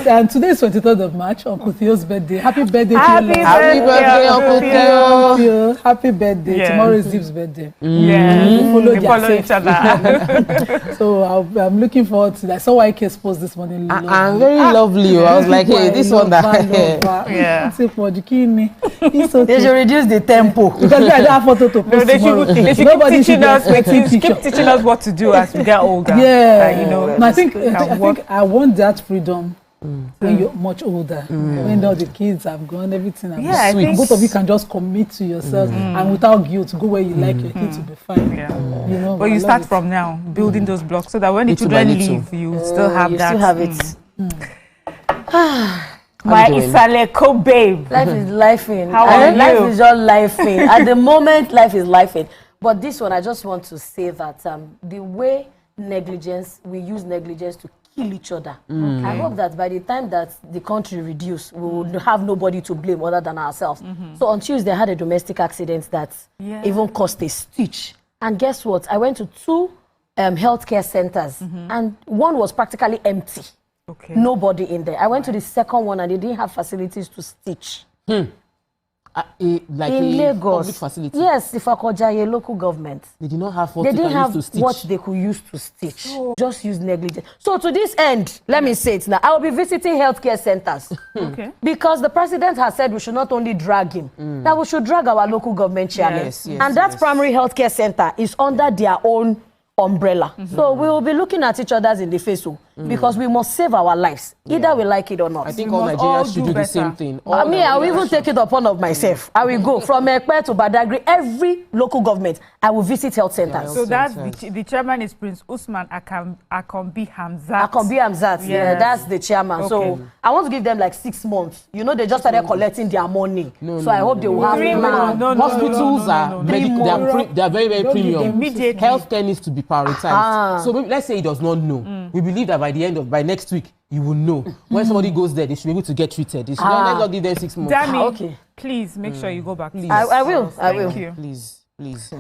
Yes, and today is 23rd of March, Uncle Theo's birthday. Happy birthday to you. Happy birthday, Uncle Theo. Happy birthday. Yes. Tomorrow is Zip's birthday. Yeah, They follow each other. So I'm looking forward to that. I saw YK's post this morning. Very lovely. I was like, hey, this one that. Yeah. It's okay. They should reduce the tempo. Because I don't have photo to post They should Nobody keep teaching us what to do as we get older. Yeah, you know. and I think I want that freedom when you're much older, when all the kids have gone, everything have I gone. think Both of you can just commit to yourselves and without guilt go where you like your kids to be fine. Yeah. You know, But you start from now, building those blocks so that when the Little by children little. leave, you still have that. You still have it. My Isaleko babe. Life is lifing. How are Life you? is just lifing. At the moment, life is lifing. But this one, I just want to say that the way we use negligence to kill each other. I hope that by the time that the country reduce, we will have nobody to blame other than ourselves. So on Tuesday, I had a domestic accident that even cost a stitch. And guess what? I went to 2 healthcare centers, and one was practically empty. Okay. Nobody in there. I went to the second one, and they didn't have facilities to stitch. Like In a Lagos, public facility. yes, the Fakojaye local government. They did not have what They they didn't can use have to stitch. what they could use to stitch. Just use negligence. So to this end, let me say it now. I will be visiting healthcare centers. Okay. Because the president has said we should not only drag him, that we should drag our local government chairman. Yes, yes, and that yes. primary healthcare center is under their own umbrella. So we will be looking at each other in the face because we must save our lives, either we like it or not. I think We all must Nigerians all should do do the better. same thing. I mean, I will even take it upon of myself. I will go from Ekpe to Badagry, every local government. I will visit health centers. So that's Centers. the chairman is Prince Usman Akombi Hamzat. Akombi Hamzat, yeah, that's the chairman. So I want to give them like 6 months. You know, they just started collecting their money. I hope they will have 3 plan. months. Hospitals are they are very, very premium. Immediately. Healthcare needs to be prioritized. So maybe, let's say he does not know. We believe that by next week, you will know. When somebody goes there, they should be able to get treated. They should let's not give them 6 months. Damn it. Okay. Please make sure you go back. Please. I will. Thank you. Please.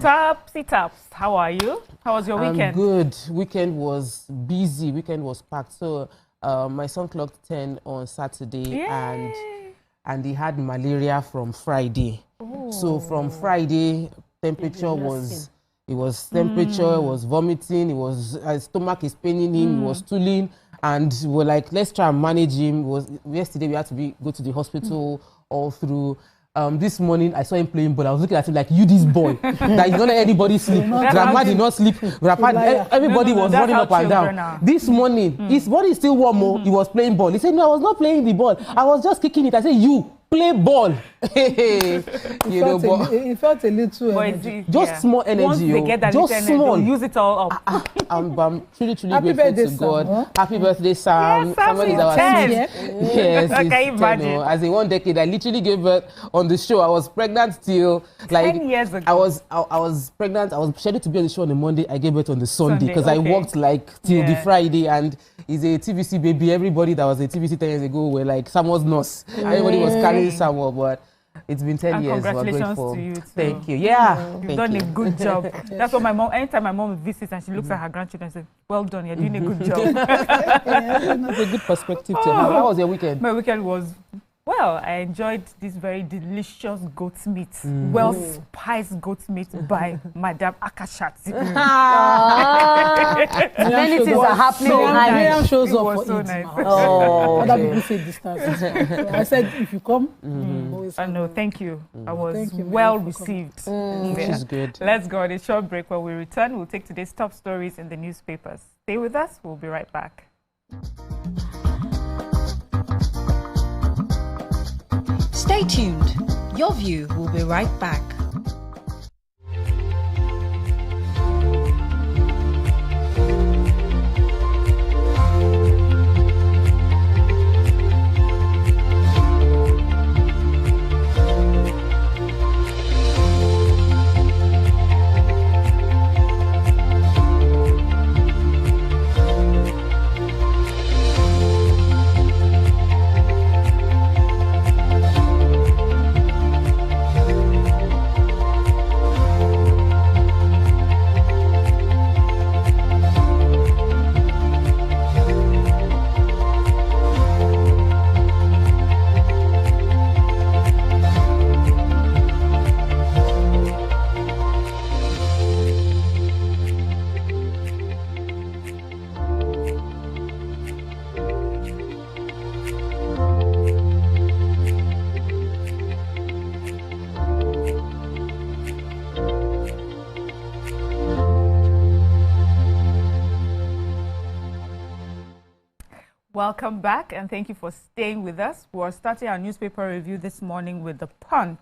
Topsy Taps, how are you? How was your weekend? I'm good. Weekend was busy. Weekend was packed. So my son clocked 10 on Saturday and he had malaria from Friday. So from Friday, temperature was vomiting, his stomach is paining him, he was stooling, and we're like, let's try and manage him. Yesterday we had to go to the hospital all through. This morning I saw him playing ball. I was looking at him like, you this boy that you don't let anybody sleep. Grandma did not sleep. Everybody was running up and down. This morning his body is still warm. He was playing ball. He said, no, I was not playing the ball, I was just kicking it. I said, you play ball. He felt a little energy. Just small energy. Once they get that just internet, small. they'll use it all up. I'm truly Happy grateful birthday, to God. Sam, huh? Happy birthday, Sam. Yes, Sam Somebody is that was 10. Yes, Can you it's 10, imagine? As in 1 decade, I literally gave birth on the show. I was pregnant till 10 years ago. I was pregnant. I was scheduled to be on the show on a Monday. I gave birth on the Sunday because I okay. worked like till the Friday, and he's a TVC baby. Everybody that was a TVC 10 years ago were like Samuel's nurse. Everybody was carrying Samuel, but it's been 10 And years. We're congratulations grateful. to you too. Thank you. Yeah. You've Thank done you. a good job. That's what my mom, anytime my mom visits and she looks at her grandchildren and says, well done, you're doing a good job. That's a good perspective to have. How was your weekend? My weekend was, well, I enjoyed this very delicious goat meat, well-spiced goat meat by Madame Akashat. Many things are happening behind Miriam me. shows It up was for so it. nice. Other people say distance. So I said, if you come, always I come. know, thank you. I was Thank you, well Miriam, for coming. received. Which is good. Let's go on a short break. When we return, we'll take today's top stories in the newspapers. Stay with us. We'll be right back. Stay tuned. Your View will be right back. Welcome back, and thank you for staying with us. We're starting our newspaper review this morning with The Punch.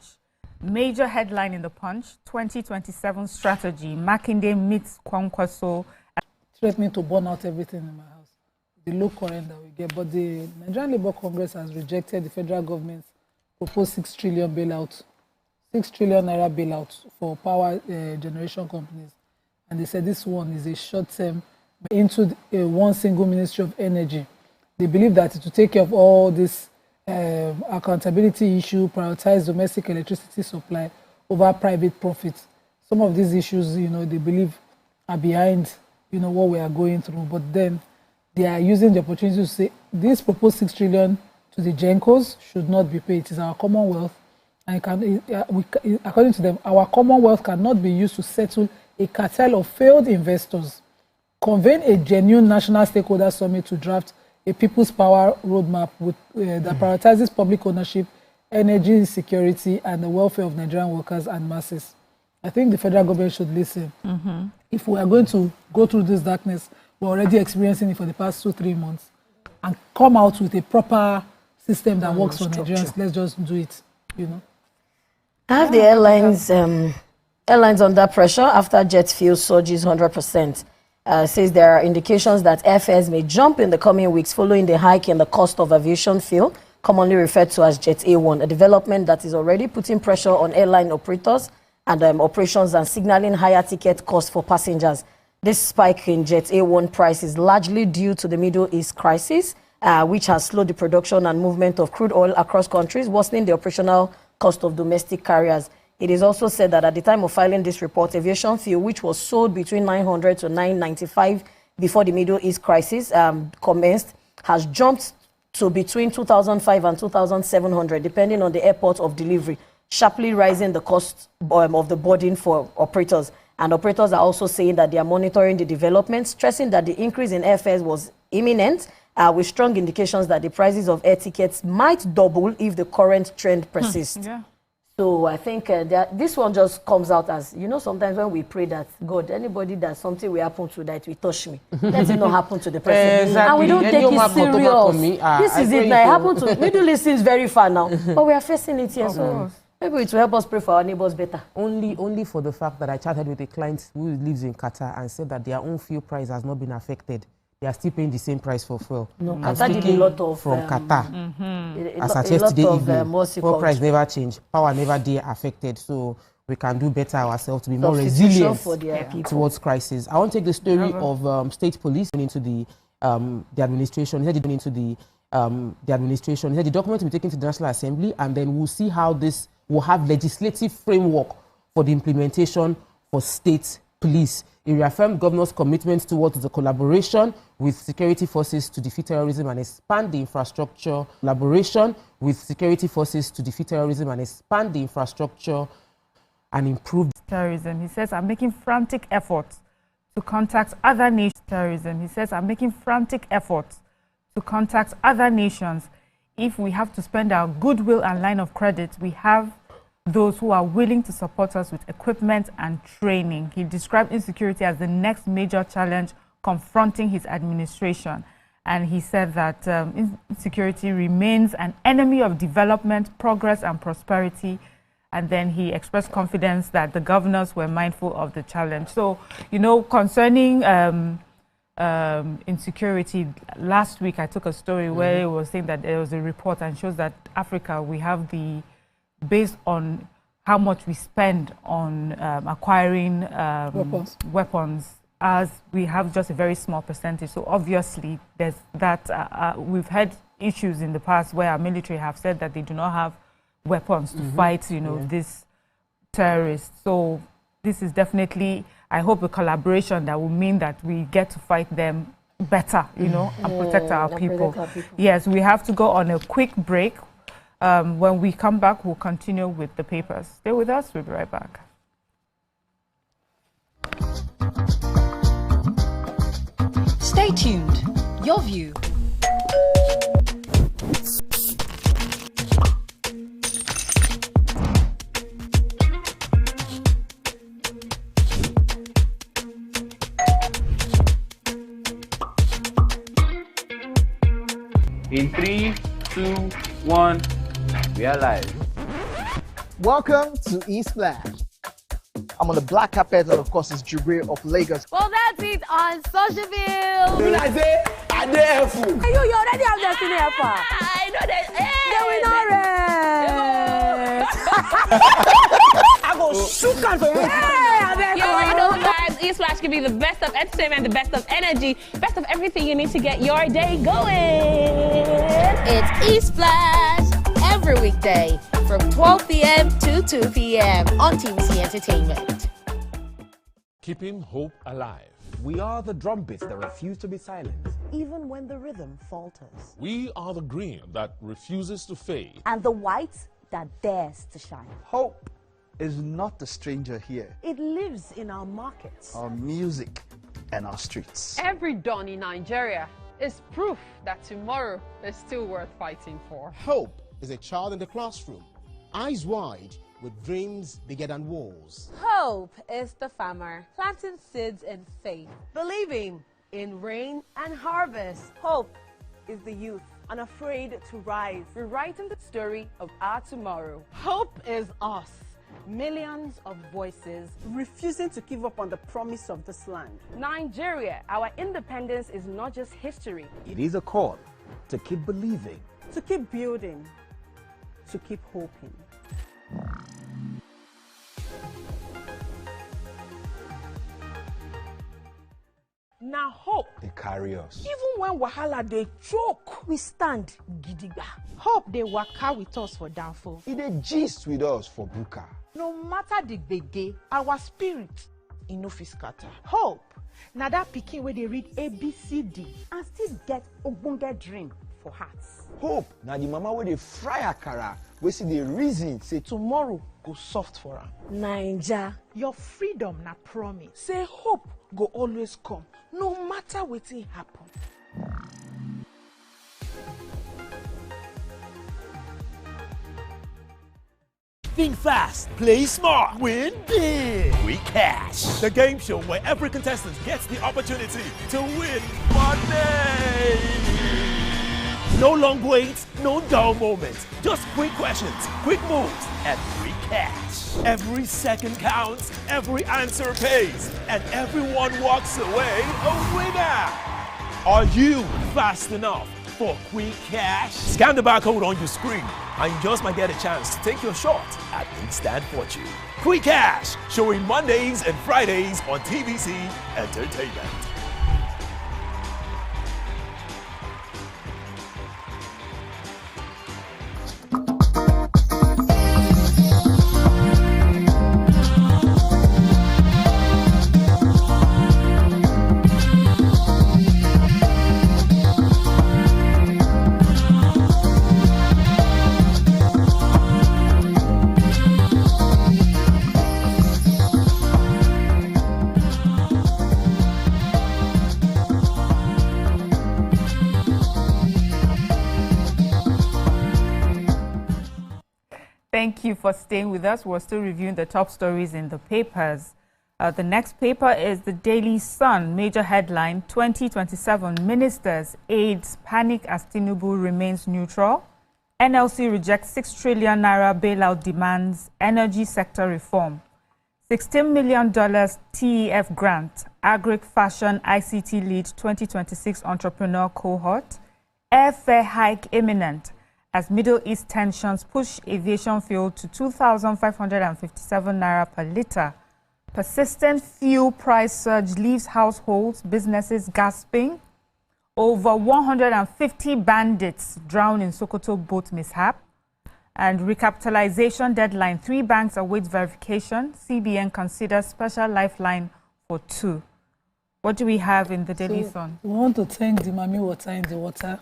Major headline in The Punch, 2027 strategy. Makinde meets Kwankwaso. Threatening to burn out everything in my house. The low current that we get. But the Nigerian Labour Congress has rejected the federal government's proposed 6 trillion bailout, 6 trillion naira bailout for power generation companies. And they said this one is a short-term into one single Ministry of Energy. They believe that to take care of all this accountability issue, prioritize domestic electricity supply over private profits. Some of these issues, they believe are behind, what we are going through. But then they are using the opportunity to say this proposed 6 trillion to the Gencos should not be paid. It is our commonwealth. And according to them, our commonwealth cannot be used to settle a cartel of failed investors. Convene a genuine national stakeholder summit to draft a people's power roadmap that prioritizes public ownership, energy security, and the welfare of Nigerian workers and masses. I think the federal government should listen. If we are going to go through this darkness, we're already experiencing it for the past 2-3 months, and come out with a proper system that works for Nigerians. Let's just do it, I have the airlines under pressure after jet fuel surges 100%. Says there are indications that airfares may jump in the coming weeks following the hike in the cost of aviation fuel, commonly referred to as Jet A1, a development that is already putting pressure on airline operators and operations and signaling higher ticket costs for passengers. This spike in Jet A1 price is largely due to the Middle East crisis, which has slowed the production and movement of crude oil across countries, worsening the operational cost of domestic carriers. It is also said that at the time of filing this report, aviation fuel, which was sold between 900 to 995 before the Middle East crisis commenced, has jumped to between 2,500 and 2,700, depending on the airport of delivery, sharply rising the cost of the boarding for operators. And operators are also saying that they are monitoring the developments, stressing that the increase in airfares was imminent, with strong indications that the prices of air tickets might double if the current trend persists. Yeah. So I think this one just comes out as, sometimes when we pray that, God, anybody that something will happen to that will touch me. Let it not happen to the person. Exactly. And we don't take it serious. This is it now. It happened to Middle East is very far now. But we are facing it here. So maybe it will help us pray for our neighbors better. Only for the fact that I chatted with a client who lives in Qatar and said that their own fuel price has not been affected. They are still paying the same price for fuel. No, Qatar did a lot of from Qatar. As at yesterday evening, fuel price never changed, power never did affected. So we can do better ourselves to be more resilient towards crisis. I want to take the story of state police into the administration. He said into the administration. He said the document will be taken to the National Assembly, and then we'll see how this will have legislative framework for the implementation for state police. He reaffirmed governor's commitment towards the collaboration with security forces to defeat terrorism and expand the infrastructure. Collaboration with security forces to defeat terrorism and expand the infrastructure and improve terrorism. He says, I'm making frantic efforts to contact other nations. Terrorism. He says, I'm making frantic efforts to contact other nations. If we have to spend our goodwill and line of credit, we have those who are willing to support us with equipment and training. He described insecurity as the next major challenge confronting his administration. And he said that insecurity remains an enemy of development, progress, and prosperity. And then he expressed confidence that the governors were mindful of the challenge. So, concerning insecurity, last week I took a story where it was saying that there was a report and shows that Africa, we have based on how much we spend on acquiring weapons, as we have just a very small percentage. So obviously there's that we've had issues in the past where our military have said that they do not have weapons to fight these terrorists. So this is definitely, I hope, a collaboration that will mean that we get to fight them better, and protect our people. Yes, we have to go on a quick break. When we come back, we'll continue with the papers. Stay with us. We'll be right back. Stay tuned. Your view. In 3, 2, 1, we are live. Welcome to E-Splash. I'm on the black carpet, and of course, it's Jubril of Lagos. Well, that's it on Socialville. When I say, I dare fool. You already have Destiny Helper. I know that. I go shoot out for you. You already know, guys. E-Splash can be the best of entertainment, the best of energy, best of everything you need to get your day going. It's E-Splash every weekday from 12 p.m. to 2 p.m. on TVC Entertainment. Keeping hope alive. We are the drumbeats that refuse to be silenced, even when the rhythm falters. We are the green that refuses to fade. And the white that dares to shine. Hope is not a stranger here. It lives in our markets, our music, and our streets. Every dawn in Nigeria is proof that tomorrow is still worth fighting for. Hope is a child in the classroom, eyes wide, with dreams bigger than walls. Hope is the farmer planting seeds in faith, believing in rain and harvest. Hope is the youth unafraid to rise, rewriting the story of our tomorrow. Hope is us, millions of voices refusing to give up on the promise of this land. Nigeria, our independence is not just history. It is a call to keep believing, to keep building, to keep hoping. Now hope they carry us. Even when wahala they choke, we stand gidigba. Hope they waka with us for downfall. It they gist with us for buka. No matter the gbege, our spirit in no fit scatter. Hope now that pikin where they read ABCD and still get ogbonge dream for hearts. Hope now the mama where they fry akara, we see the reason say tomorrow go soft for her. Naija, your freedom na promise. Say hope go always come, no matter wetin happen. Think fast, play smart, win big. Quick Cash, the game show where every contestant gets the opportunity to win money. No long waits, no dull moments. Just quick questions, quick moves, and Quick Cash. Every second counts, every answer pays, and everyone walks away a winner. Are you fast enough for Quick Cash? Scan the barcode on your screen, and you just might get a chance to take your shot at instant fortune. Quick Cash, showing Mondays and Fridays on TVC Entertainment. Thank you for staying with us. We're still reviewing the top stories in the papers. The next paper is the Daily Sun. Major headline, 2027 ministers aides panic as Tinubu remains neutral. NLC rejects 6 trillion naira bailout demands, energy sector reform. $16 million TEF grant, agric fashion ICT lead 2026 entrepreneur cohort. Airfare hike imminent as Middle East tensions push aviation fuel to 2,557 naira per litre. Persistent fuel price surge leaves households, businesses gasping. Over 150 bandits drown in Sokoto boat mishap. And recapitalization deadline, 3 banks await verification. CBN considers special lifeline for 2. What do we have in the Daily Sun? We want to thank the Mami Water in the Water.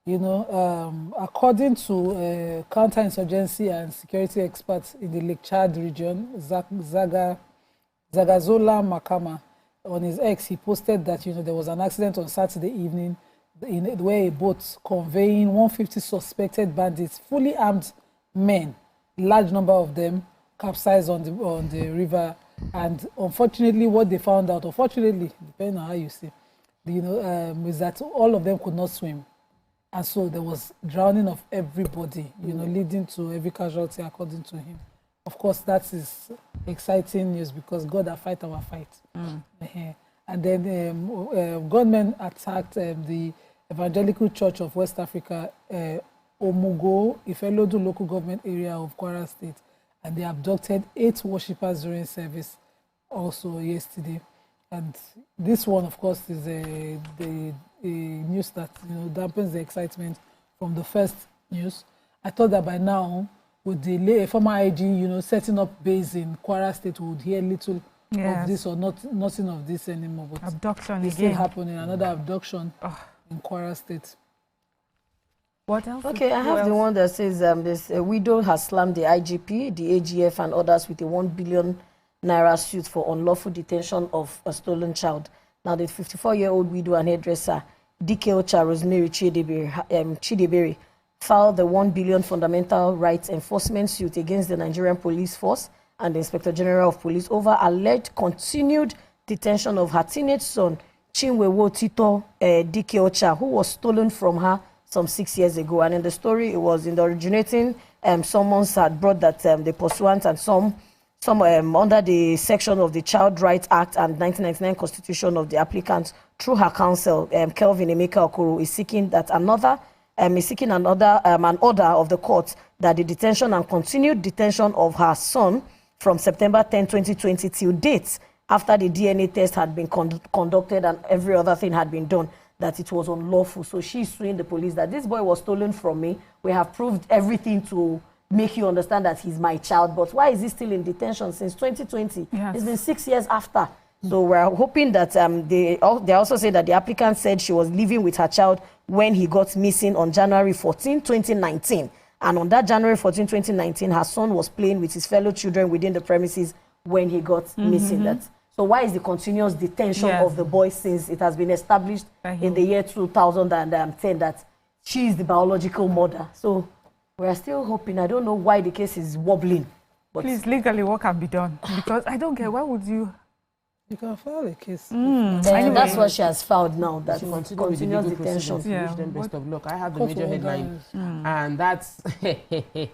You know, according to counterinsurgency and security experts in the Lake Chad region, Zagazola Makama, on his X, he posted that, you know, there was an accident on Saturday evening where a boat conveying 150 suspected bandits, fully armed men, large number of them, capsized on the river. And unfortunately, what they found out, unfortunately, depending on how you see, you know, is that all of them could not swim. And so there was drowning of everybody, you know, leading to every casualty according to him. Of course, that is exciting news because God has fight our fight. And then gunmen attacked the Evangelical Church of West Africa, Omugo, Ifelodu local government area of Kwara State, and they abducted 8 worshippers during service also yesterday. And this one, of course, is a news that, you know, dampens the excitement from the first news. I thought that by now, with the former IG, you know, setting up base in Kwara State, we would hear little of this or nothing of this anymore. But abduction it's still happening. Another abduction in Kwara State. What else? Okay, I have the one that says this widow has slammed the IGP, the AGF, and others with a 1 billion naira suit for unlawful detention of a stolen child. Now, the 54-year-old widow and hairdresser, DK Ocha Rosemary Chidebere, filed the 1 billion fundamental rights enforcement suit against the Nigerian Police Force and the Inspector General of Police over alleged continued detention of her teenage son, Chinwewo Tito DK Ocha, who was stolen from her some 6 years ago. And in the story, it was in the originating summons had brought that the pursuant and some under the section of the Child Rights Act and 1999 Constitution of the applicant through her counsel, Kelvin Emeka Okoro, is seeking that an order of the court that the detention and continued detention of her son from September 10, 2020 till date, after the DNA test had been conducted and every other thing had been done, that it was unlawful. So she's suing the police that this boy was stolen from me. We have proved everything to make you understand that he's my child. But why is he still in detention since 2020? Yes. It's been 6 years after. So we're hoping that they also say that the applicant said she was living with her child when he got missing on January 14, 2019. And on that January 14, 2019, her son was playing with his fellow children within the premises when he got missing. So why is the continuous detention of the boy since it has been established in the year 2010 that she is the biological mother? So we are still hoping. I don't know why the case is wobbling. But please, legally, what can be done? Because I don't get, why would you? You can file a case. Anyway, that's what she has filed now. That continuous detention. Wish them best of luck. I have the major headline, and that's okay.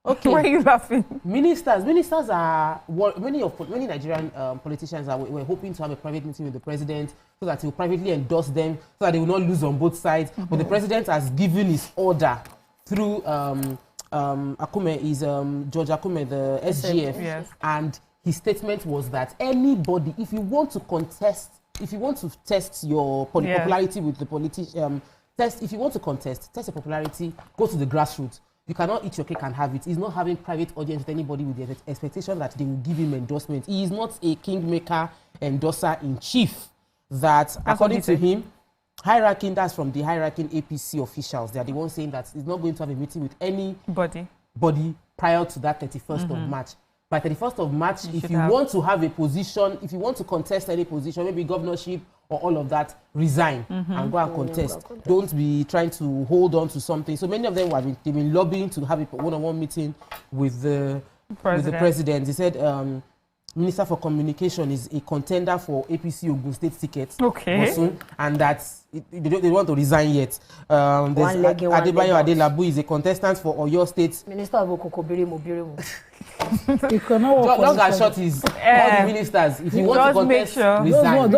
Why are you laughing? Ministers are many Nigerian politicians were hoping to have a private meeting with the president so that he will privately endorse them, so that they will not lose on both sides. But the president has given his order through Akume, George Akume, the SGF, and his statement was that anybody, if you want to test your popularity with the politician, if you want to test your popularity, go to the grassroots. You cannot eat your cake and have it. He's not having private audience with anybody with the expectation that they will give him endorsement. He is not a kingmaker endorser in chief. That, according to him, that's from the high-ranking APC officials. They are the ones saying that he's not going to have a meeting with anybody prior to that 31st of March. By 31st of March, if you want to have a position, if you want to contest any position, maybe governorship or all of that, resign and go and contest. Don't be trying to hold on to something. So many of them have been lobbying to have a one-on-one meeting with the president. They said Minister for Communication is a contender for APC Ogun State tickets. Okay. And that they want to resign yet. Adebayo Adelabu is a contestant for Oyo State. Minister of Okokobiri. Long and short is all the ministers. If you want to contest, resign.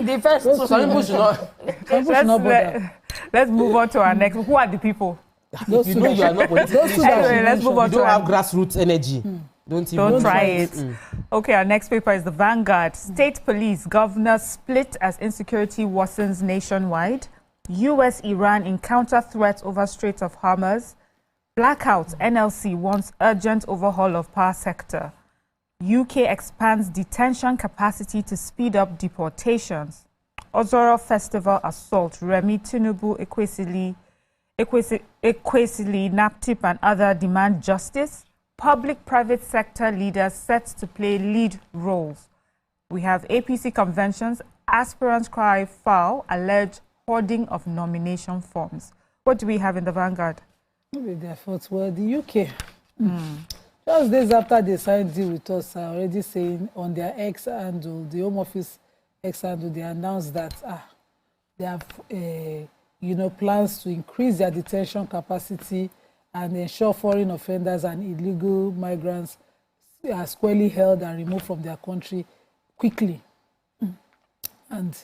The first some people should not bother. Let's move on to our next. Who are the people? If you know you are not politically anyway, let's move on. You don't have grassroots energy. Don't try it. Okay, our next paper is the Vanguard. State police governor split as insecurity worsens nationwide. US-Iran encounter threats over Strait of Hormuz. Blackout, NLC wants urgent overhaul of power sector. UK expands detention capacity to speed up deportations. Ozoro Festival assault, Remi Tinubu, Equesili, NAPTIP and other demand justice. Public-private sector leaders set to play lead roles. We have APC conventions, aspirants cry foul, alleged hoarding of nomination forms. What do we have in the Vanguard? Maybe their fault. Well, the UK, just days after they signed deal with us, are already saying on their X handle, the Home Office X handle, they announced that They have, plans to increase their detention capacity and ensure foreign offenders and illegal migrants are squarely held and removed from their country quickly. And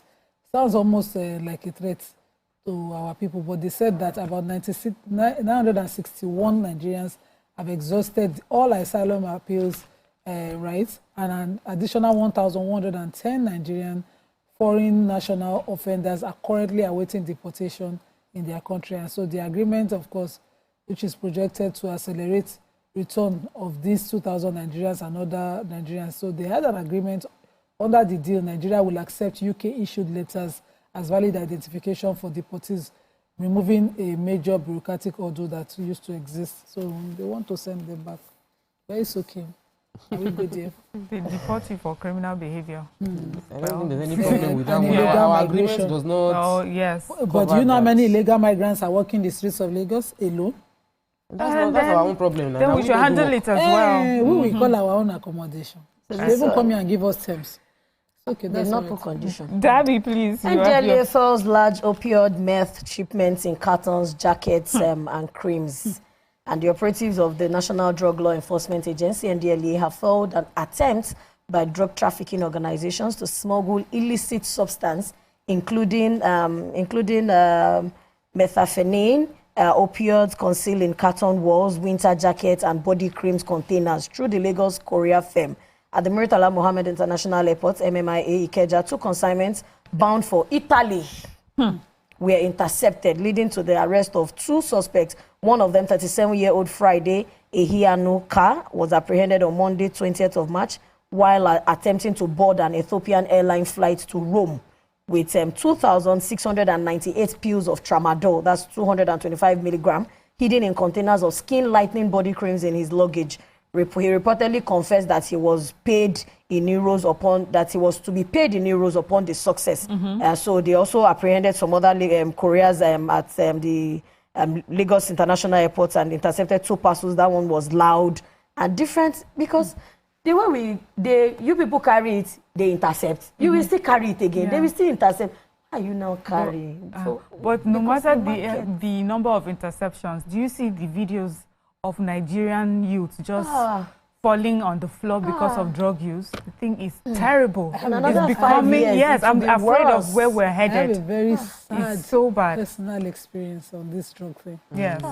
sounds almost like a threat to our people, but they said that about 961 Nigerians have exhausted all asylum appeals rights, and an additional 1,110 Nigerian foreign national offenders are currently awaiting deportation in their country. And so the agreement, of course, which is projected to accelerate return of these 2,000 Nigerians and other Nigerians. So they had an agreement. Under the deal, Nigeria will accept UK-issued letters as valid identification for deportees, removing a major bureaucratic order that used to exist. So they want to send them back. But it's okay. We go there. They deport you for criminal behavior. I don't think there's any problem with that one. Our agreement does not. Oh, yes. But do you know how many illegal migrants are walking the streets of Lagos alone? That's our own problem now. Then we should handle it as well. We will call our own accommodation. So they even come here and give us terms. Okay, that's not for condition. Daddy, please. NDLEA sells large opioid meth shipments in cartons, jackets, and creams. And the operatives of the National Drug Law Enforcement Agency, NDLEA, have foiled an attempt by drug trafficking organizations to smuggle illicit substance, including methamphetamine, opioids concealed in carton walls, winter jackets, and body creams containers through the Lagos courier firm. At the Murtala Mohammed International Airport, MMIA Ikeja, 2 consignments bound for Italy were intercepted, leading to the arrest of 2 suspects. One of them, 37-year-old Friday Ehianu Ka, was apprehended on Monday, 20th of March, while attempting to board an Ethiopian airline flight to Rome with 2,698 pills of tramadol, that's 225 milligrams, hidden in containers of skin lightening body creams in his luggage. He reportedly confessed that he was paid in euros to be paid in euros upon the success. So they also apprehended some other couriers at the Lagos International Airport and intercepted 2 parcels. That one was loud and different because the way you people carry it, they intercept. You will still carry it again. They will still intercept. How you now carry? But no matter the number of interceptions, do you see the videos of Nigerian youths just falling on the floor because of drug use? The thing is terrible. It's becoming, yes, I'm afraid of where we're headed. I have a very sad, it's so bad personal experience on this drug thing. Yes.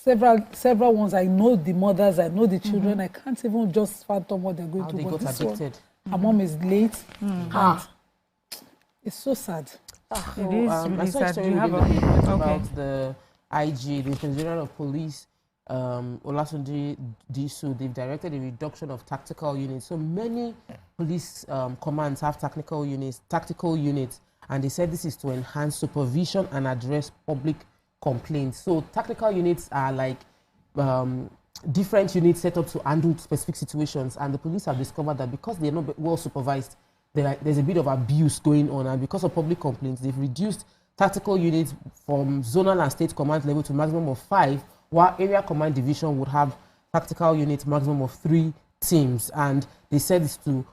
Several ones. I know the mothers, I know the children. I can't even just fathom what they're going through. They got addicted. Her mom is late. And it's so sad. It is really sad. Do you have about the IG, the Inspector General of Police, Olatunji Disu? They've directed a reduction of tactical units. So many police commands have tactical units, and they said this is to enhance supervision and address public complaints. So tactical units are like different units set up to handle specific situations, and the police have discovered that because they're not well supervised, there's a bit of abuse going on, and because of public complaints, they've reduced tactical units from zonal and state command level to maximum of 5, while area command division would have tactical units maximum of 3 teams. And they said this to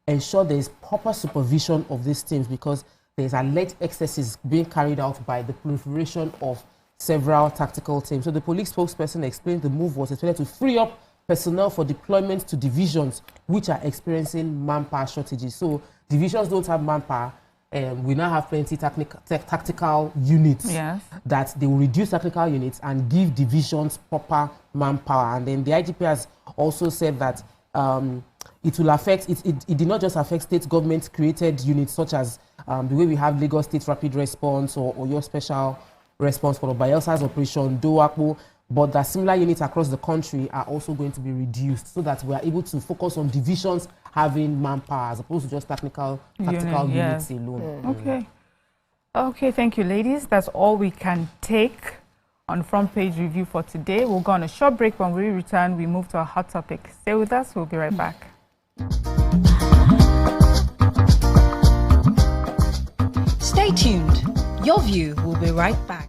ensure there is proper supervision of these teams because there's alleged excesses being carried out by the proliferation of several tactical teams. So the police spokesperson explained the move was expected to free up personnel for deployment to divisions which are experiencing manpower shortages. So divisions don't have manpower. We now have plenty tactical units that they will reduce tactical units and give divisions proper manpower. And then the IGP has also said that it will affect, it did not just affect state government created units such as the way we have Lagos State Rapid Response or your Special Response for Bayelsa's Operation Doakpo, but that similar units across the country are also going to be reduced so that we are able to focus on divisions having manpower as opposed to just tactical units alone. Okay, thank you, ladies. That's all we can take on Front Page Review for today. We'll go on a short break. When we return, we move to our hot topic. Stay with us. We'll be right back. Stay tuned. Your view will be right back.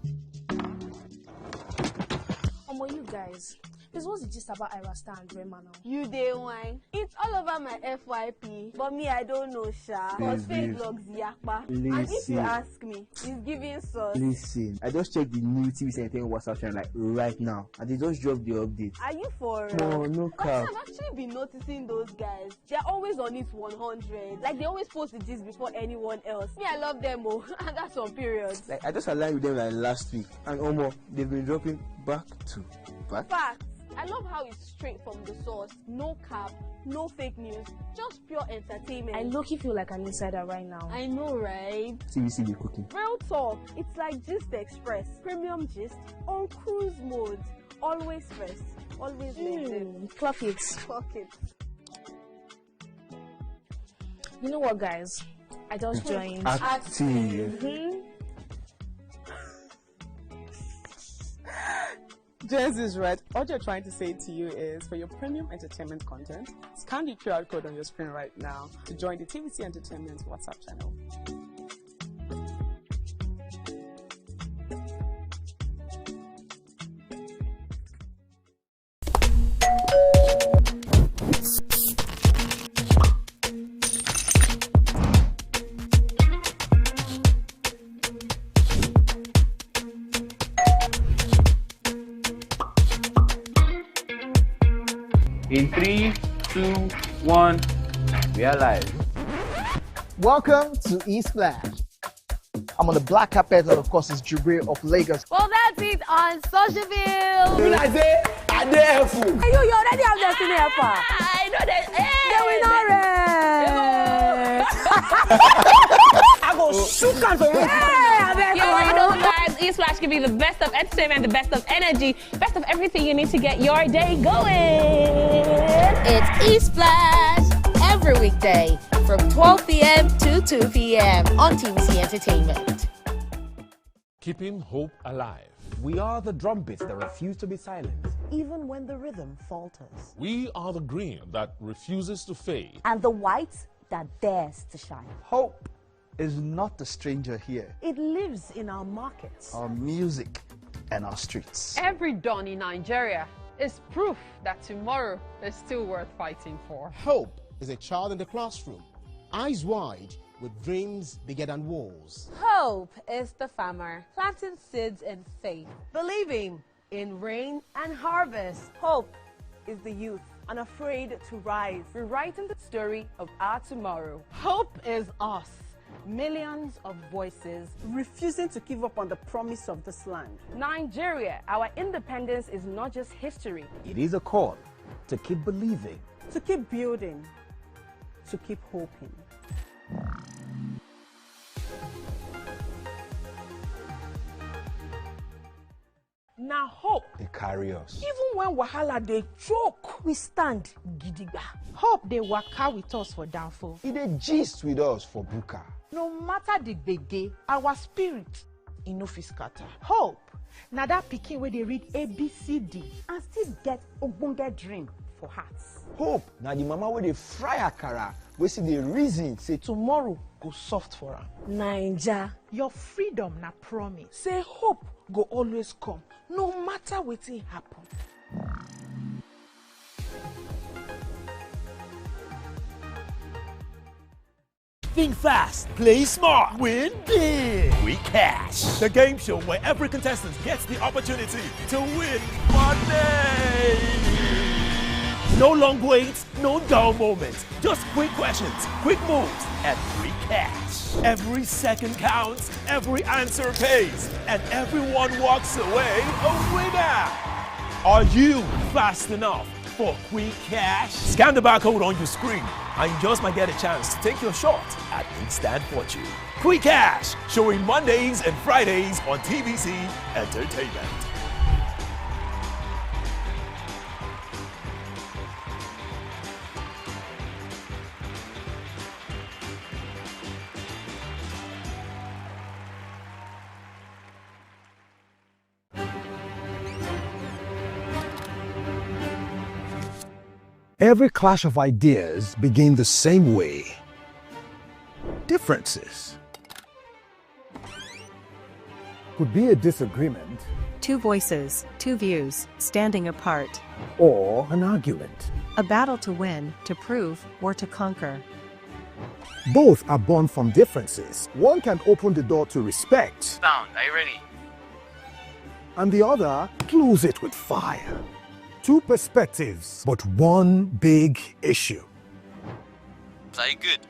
You guys, Please, what's the gist about Ira Star and Rema now? You day wine. It's all over my FYP. But me, I don't know, Sha. Cause fake blogs yakpa. And if you ask me, it's giving sauce. Listen, I just checked the new TV Entertainment WhatsApp channel like right now, and they just dropped the update. Are you for No cap. I've actually been noticing those guys. They're always on it 100. Like they always post the gist before anyone else. Me, I love them, oh. And that's on periods. Like I just aligned with them like last week, and almost they've been dropping back to back. Facts. I love how it's straight from the source. No cap, no fake news, just pure entertainment. I low-key feel like an insider right now. I know, right? TVC be cooking. Real talk. It's like Gist Express. Premium gist on cruise mode. Always first. Always late. Clock it. Clock it. You know what, guys? I just joined. Active. Jens is right. What you're trying to say to you is, for your premium entertainment content, scan the QR code on your screen right now to join the TVC Entertainment WhatsApp channel. In 3, 2, 1, we are live. Welcome to Splash. I'm on the black carpet, and of course, it's Jubril of Lagos. Well, that's it on Socialville. When I say, I dare fool. You already have Destiny Alpha. I know that. I go shoot on for you. You already know, guys. Splash give you the best of entertainment, the best of energy, best of everything you need to get your day going. It's Splash every weekday from 12 p.m. to 2 p.m. on TVC Entertainment. Keeping hope alive. We are the drumbeats that refuse to be silenced, even when the rhythm falters. We are the green that refuses to fade. And the white that dares to shine. Hope is not a stranger here. It lives in our markets, our music, and our streets. Every dawn in Nigeria is proof that tomorrow is still worth fighting for. Hope is a child in the classroom, eyes wide, with dreams bigger than walls. Hope is the farmer planting seeds in faith, believing in rain and harvest. Hope is the youth unafraid to rise, rewriting the story of our tomorrow. Hope is us. Millions of voices Refusing to give up on the promise of this land. Nigeria, our independence is not just history. It is a call to keep believing, To keep building, to keep hoping. Now hope. they carry us. Even when wahala they choke, we stand gidigba. Hope they waka with us for downfall. It a gist with us for buka. No matter the gbege, our spirit in no fit scatter. Hope. Now that pikin where they read ABCD and still get ogbonge dream for hearts. Hope now the mama where they fry akara, we see the reason say Tomorrow go soft for her. Naija. Your freedom na promise. Say hope go always come, no matter wetin happen. Think fast, play smart, win big. We Cash, the game show where every contestant gets the opportunity to win money. No long waits, no dull moments, just quick questions, quick moves, and free cash. Every second counts, every answer pays, and everyone walks away a winner. Are you fast enough for quick cash? Scan the barcode on your screen and you just might get a chance to take your shot at instant fortune. Quick Cash, showing Mondays and Fridays on TVC Entertainment. Every clash of ideas begin the same way. Differences. could be a disagreement. Two voices, two views, standing apart. Or an argument. A battle to win, to prove, or to conquer. Both are born from differences. One can open the door to respect. Sound, are you ready? And the other close it with fire. Two perspectives, but one big issue. Are you good?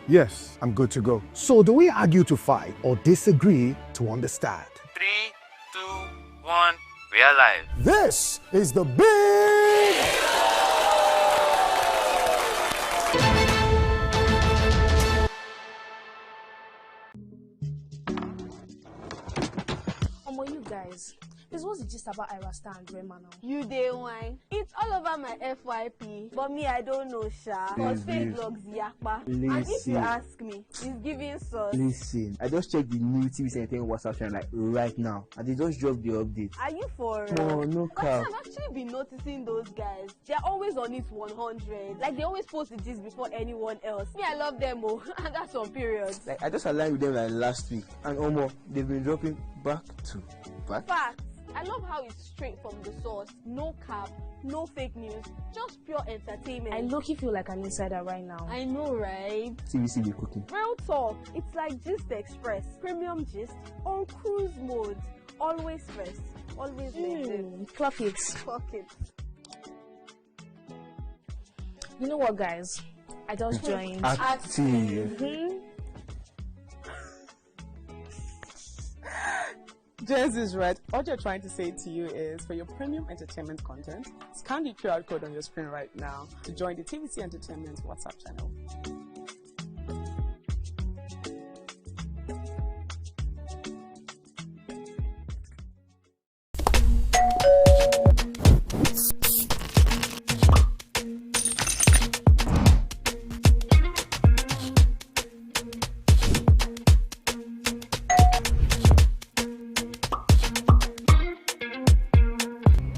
Yes, I'm good to go. So do we argue to fight or disagree to understand? 3, 2, 1, we are live. This is the big... You guys, this was just about Ira Star and Rema now. You day wine. It's all over my FYP, but me I don't know sha. Cause fake blogs yakpa. And if you ask me, it's giving sauce. Listen, I just checked the new TVcentertainment WhatsApp channel like right now, and they just dropped the update. Are you for No cap. I've actually been noticing those guys. They're always on it 100. Like they always post this before anyone else. Me, I love them oh. And that's on periods. Like I just aligned with them like last week, and almost they've been dropping back to back. Facts. I love how it's straight from the source. No cap, no fake news, just pure entertainment. I low-key feel like an insider right now. I know, right? TVC be cooking. Real talk. It's like Gist Express, premium gist on cruise mode. Always first, always next. Clock it. Clock it. You know what, guys? I just joined. Active. Jens is right. All you're trying to say to you is for your premium entertainment content, scan the QR code on your screen right now to join the TVC Entertainment WhatsApp channel.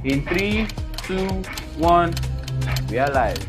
In 3, 2, 1, we are live.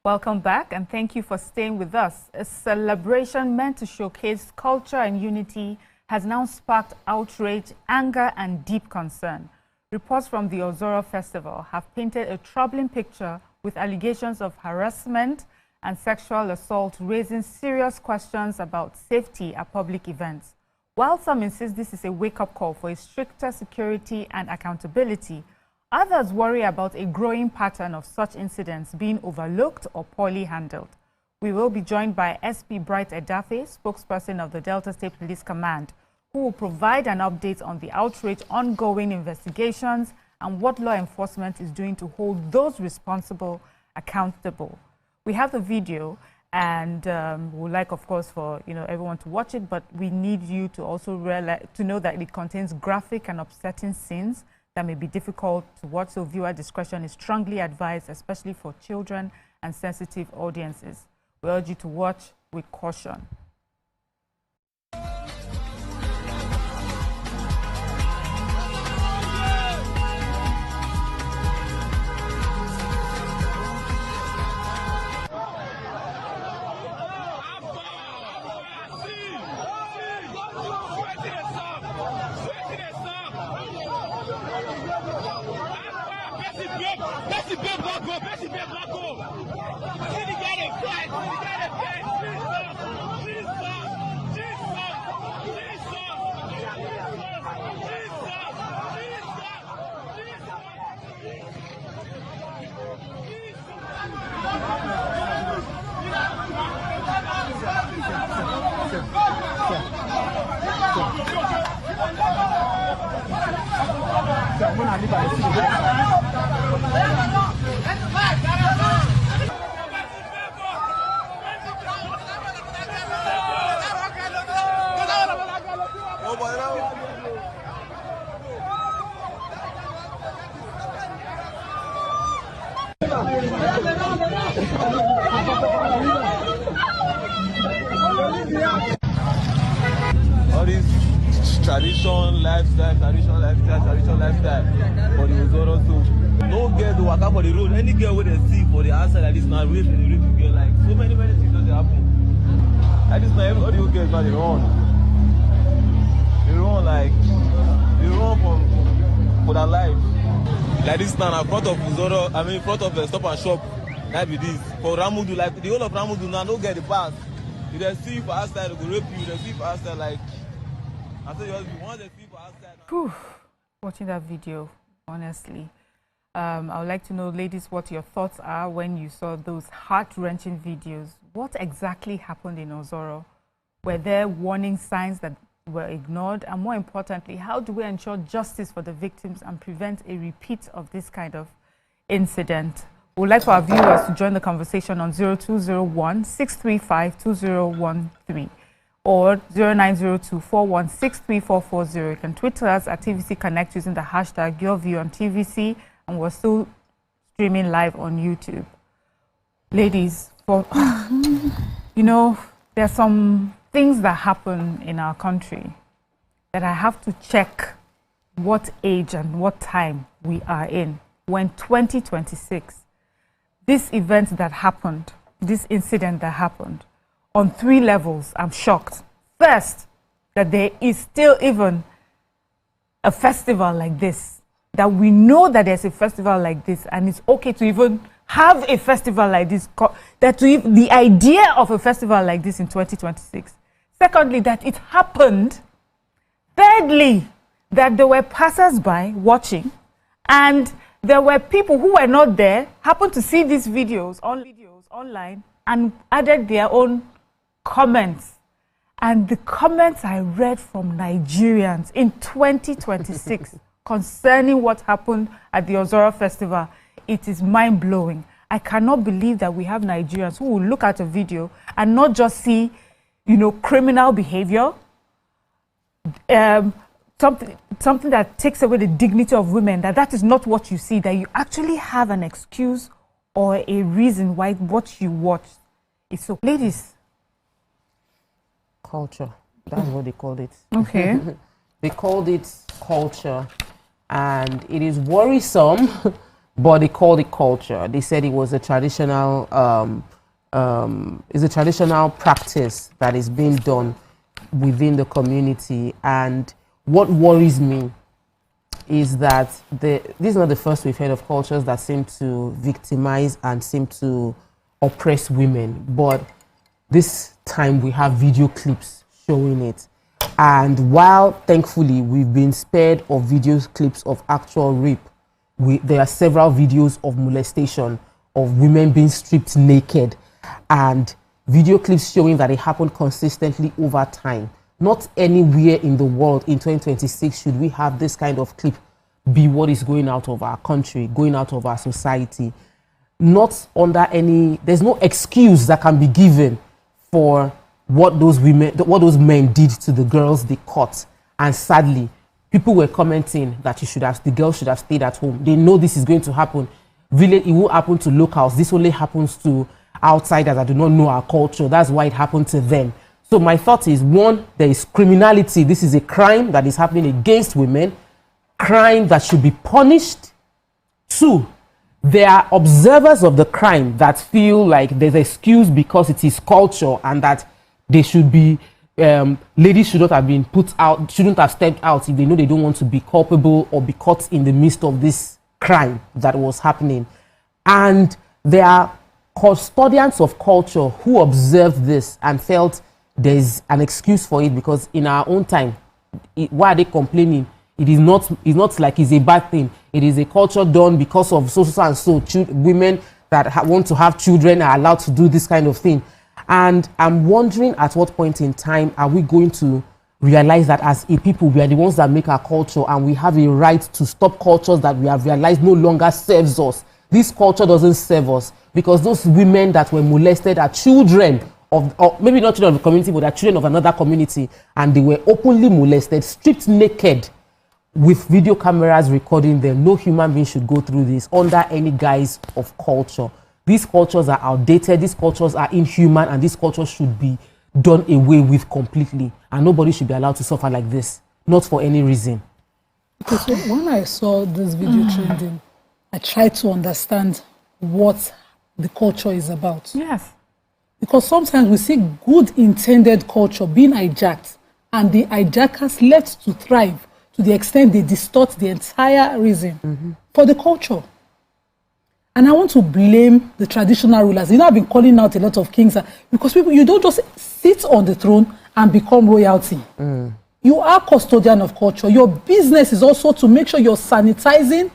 Welcome back and thank you for staying with us. A celebration meant to showcase culture and unity has now sparked outrage, anger and deep concern. Reports from the Ozoro festival have painted a troubling picture with allegations of harassment and sexual assault, raising serious questions about safety at public events. While some insist this is a wake-up call for a stricter security and accountability, others worry about a growing pattern of such incidents being overlooked or poorly handled. We will be joined by SP Bright Edafe, spokesperson of the Delta State Police Command, who will provide an update on the outrage, ongoing investigations, and what law enforcement is doing to hold those responsible accountable. We have the video, and we would like, of course, for everyone to watch it, but we need you to also know that it contains graphic and upsetting scenes that may be difficult to watch, so viewer discretion is strongly advised, especially for children and sensitive audiences. We urge you to watch with caution. All this traditional lifestyle for the Ozoro too. No girl to walk out for the road. Any girl with a see for the outside like this now, rape the girl, like so many things that happen. Like this now, everybody who girls now they run. They run for their life. Like this now, in front of Ozoro, in front of the Stop and Shop, like with this. For Ramudu, like the whole of Ramudu now, no get the pass. If they see you for outside, they go rape you. They see you for outside, like I said, you want to see you for outside. Watching that video, honestly, I would like to know, ladies, what your thoughts are when you saw those heart-wrenching videos. What exactly happened in Ozoro? Were there warning signs that were ignored? And more importantly, how do we ensure justice for the victims and prevent a repeat of this kind of incident? We would like for our viewers to join the conversation on 0201-635-2013 or 0902-416-3440. You can tweet us at TVC Connect using the hashtag YourView on TVC, and we're still streaming live on YouTube. Ladies, you know, there are some things that happen in our country that I have to check what age and what time we are in. When 2026, this event that happened, this incident that happened, on 3 levels, I'm shocked. First, that there is still even a festival like this, that we know that there's a festival like this, and it's okay to even have a festival like this, that the idea of a festival like this in 2026. Secondly, that it happened. Thirdly, that there were passers-by watching, and there were people who were not there, happened to see these videos online, and added their own comments. And the comments I read from Nigerians in 2026 concerning what happened at the Ozoro Festival, it is mind-blowing. I cannot believe that we have Nigerians who will look at a video and not just see, you know, criminal behavior, something that takes away the dignity of women, that is not what you see, that you actually have an excuse or a reason why what you watch is so. Ladies. Culture. That's what they called it. Okay. They called it culture, and it is worrisome, but they called it culture. They said it was a traditional, practice that is being done within the community. And what worries me is that this is not the first we've heard of cultures that seem to victimize and seem to oppress women, but this time we have video clips showing it. And while thankfully we've been spared of video clips of actual rape, there are several videos of molestation, of women being stripped naked, and video clips showing that it happened consistently over time. Not anywhere in the world in 2026 should we have this kind of clip be what is going out of our country, going out of our society. Not under any, there's no excuse that can be given for what those men did to the girls they caught. And sadly, people were commenting that the girls should have stayed at home. They know this is going to happen. Really, it won't happen to locals. This only happens to outsiders that do not know our culture. That's why it happened to them. So my thought is, one, there is criminality. This is a crime that is happening against women, crime that should be punished. Two, there are observers of the crime that feel like there's an excuse because it is culture, and that they should be, ladies should not have been put out, shouldn't have stepped out if they know they don't want to be culpable or be caught in the midst of this crime that was happening. And there are custodians of culture who observed this and felt there's an excuse for it, because in our own time, why are they complaining? It's not like it's a bad thing. It is a culture done because of so and so. Women that want to have children are allowed to do this kind of thing. And I'm wondering, at what point in time are we going to realize that as a people, we are the ones that make our culture, and we have a right to stop cultures that we have realized no longer serves us. This culture doesn't serve us, because those women that were molested are children of, or maybe not children of the community, but are children of another community, and they were openly molested, stripped naked, with video cameras recording them. No human being should go through this under any guise of culture. these cultures are outdated, these cultures are inhuman, and these cultures should be done away with completely. And nobody should be allowed to suffer like this, not for any reason. Okay, so when I saw this video trending, I tried to understand what the culture is about. Yes. Because sometimes we see good intended culture being hijacked, and the hijackers left to thrive to the extent they distort the entire reason for the culture. And I want to blame the traditional rulers. You know, I've been calling out a lot of kings because people, you don't just sit on the throne and become royalty. You are custodian of culture. Your business is also to make sure you're sanitizing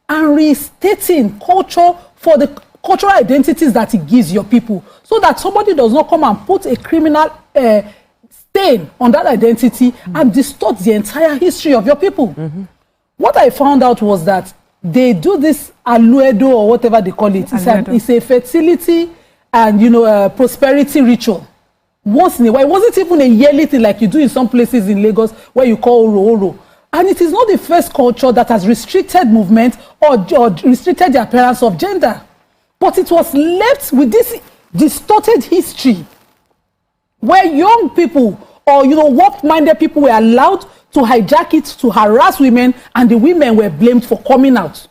and restating culture for the cultural identities that it gives your people, so that somebody does not come and put a criminal stain on that identity and distort the entire history of your people. What I found out was that they do this aluedo or whatever they call it. It's a fertility and, you know, prosperity ritual. Once in a while. It wasn't even a yearly thing like you do in some places in Lagos where you call Oro. And it is not the first culture that has restricted movement or restricted the appearance of gender. But it was left with this distorted history where young people or, you know, work-minded people were allowed to hijack it to harass women, and the women were blamed for coming out.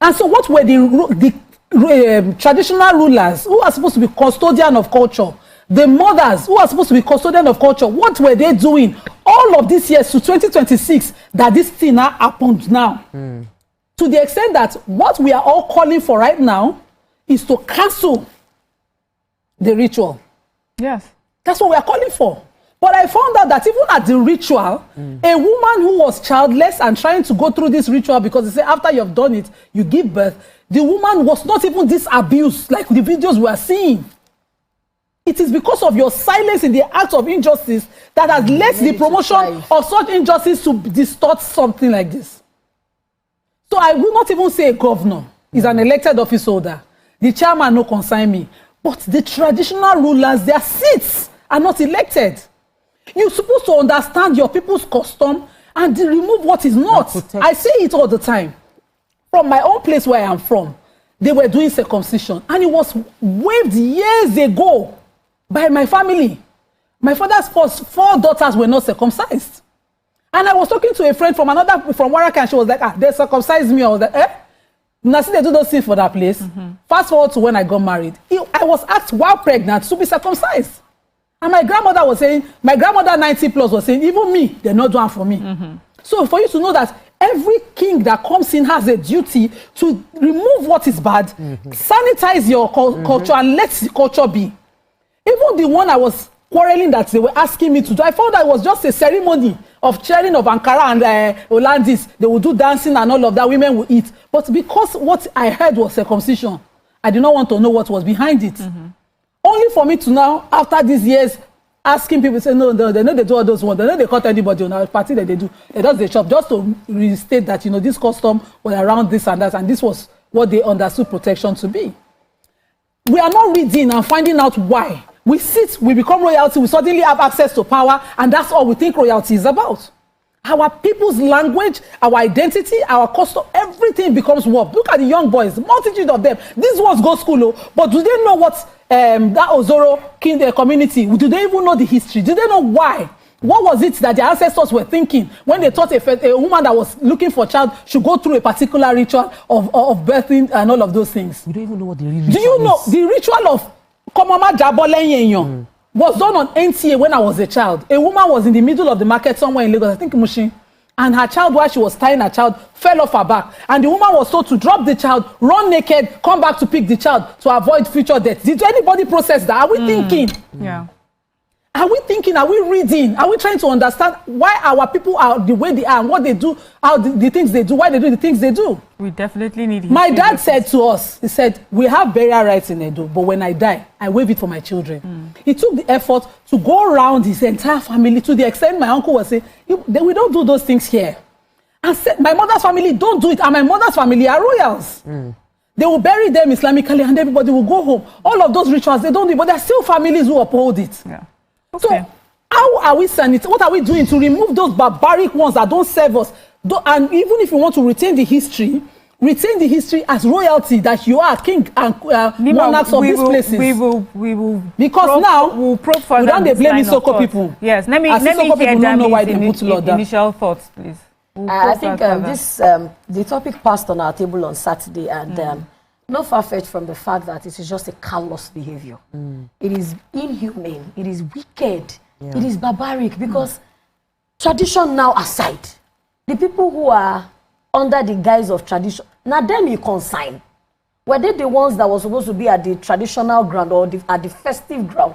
And so what were the traditional rulers who are supposed to be custodian of culture, the mothers who are supposed to be custodian of culture, what were they doing all of these years to 2026 that this thing now happened now? To the extent that what we are all calling for right now is to cancel the ritual. Yes. That's what we are calling for. But I found out that even at the ritual, a woman who was childless and trying to go through this ritual, because they say after you've done it, you give birth, the woman was not even this abused like the videos we are seeing. It is because of your silence in the act of injustice that has led the promotion of such injustice to distort something like this. So I will not even say a governor is an elected office holder. The chairman no consign me. But the traditional rulers, their seats are not elected. You're supposed to understand your people's custom and remove what is not. I say it all the time. From my own place where I am from, they were doing circumcision, and it was waived years ago by my family. My father's four daughters were not circumcised. And I was talking to a friend from Waraka, and she was like, they circumcised me. I was like, Now, see, they do those things for that place. Fast forward to when I got married. I was asked while pregnant to be circumcised. And my grandmother was saying, my grandmother 90 plus was saying, even me, they're not doing for me. So for you to know that every king that comes in has a duty to remove what is bad, sanitize your culture, and let the culture be. Even the one I was quarreling that they were asking me to do, I found that it was just a ceremony of sharing of Ankara and Hollandis. They would do dancing and all of that, women would eat. But because what I heard was circumcision, I did not want to know what was behind it. Only for me to now, after these years, asking people, say, no, they know they do all those ones. They know they cut anybody on our party that they do. They just they shop, just to restate that, you know, this custom was around this and that, and this was what they understood protection to be. We are not reading and finding out why. We sit, we become royalty, we suddenly have access to power, and that's all we think royalty is about. Our people's language, our identity, our custom, everything becomes warped. Look at the young boys, multitude of them. These ones go school, but do they know what that Ozoro community, do they even know the history? Do they know why? What was it that their ancestors were thinking when they thought a woman that was looking for a child should go through a particular ritual of birthing and all of those things? We don't even know what the ritual is. Do you know the ritual of Komama Jabolenyenyon was done on NTA when I was a child? A woman was in the middle of the market somewhere in Lagos, I think Mushin, and her child, while she was tying her child, fell off her back. And the woman was told to drop the child, run naked, come back to pick the child to avoid future death. Did anybody process that? Are we thinking? Yeah. Are we thinking? Are we reading? Are we trying to understand why our people are the way they are and what they do, how the things they do, why they do the things they do? We definitely need history. My dad said to us, he said, we have burial rights in Edo, but when I die, I waive it for my children. He took the effort to go around his entire family to the extent my uncle was saying, we don't do those things here. And said, my mother's family don't do it, and my mother's family are royals. They will bury them Islamically and everybody will go home. All of those rituals, they don't do it, but there are still families who uphold it. Yeah. Okay. So how are we sanitizing? What are we doing to remove those barbaric ones that don't serve us? And even if you want to retain the history, retain the history as royalty that you are king and monarchs of these places. We will. Because now we'll probe further. We don't they blame Isoko people. Yes, let me hear Dami's initial thoughts, please. I think the topic passed on our table on Saturday, and not far-fetched from the fact that it is just a callous behavior. It is inhumane. It is wicked. Yeah. It is barbaric because tradition now aside, the people who are under the guise of tradition, now them you consign. Were they the ones that were supposed to be at the traditional ground or at the festive ground?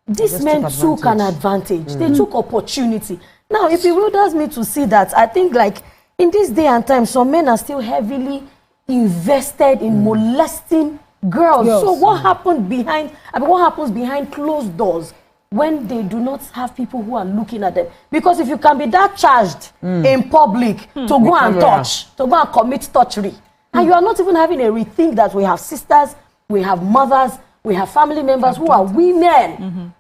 These men took an advantage. They took opportunity. Now, it bewilders me to see that. I think, like, in this day and time, some men are still heavily invested in molesting girls. So what happened behind, what happens behind closed doors when they do not have people who are looking at them? Because if you can be that charged in public to go and touch, to go and commit touchery, and you are not even having a rethink that we have sisters, we have mothers, we have family members who are women,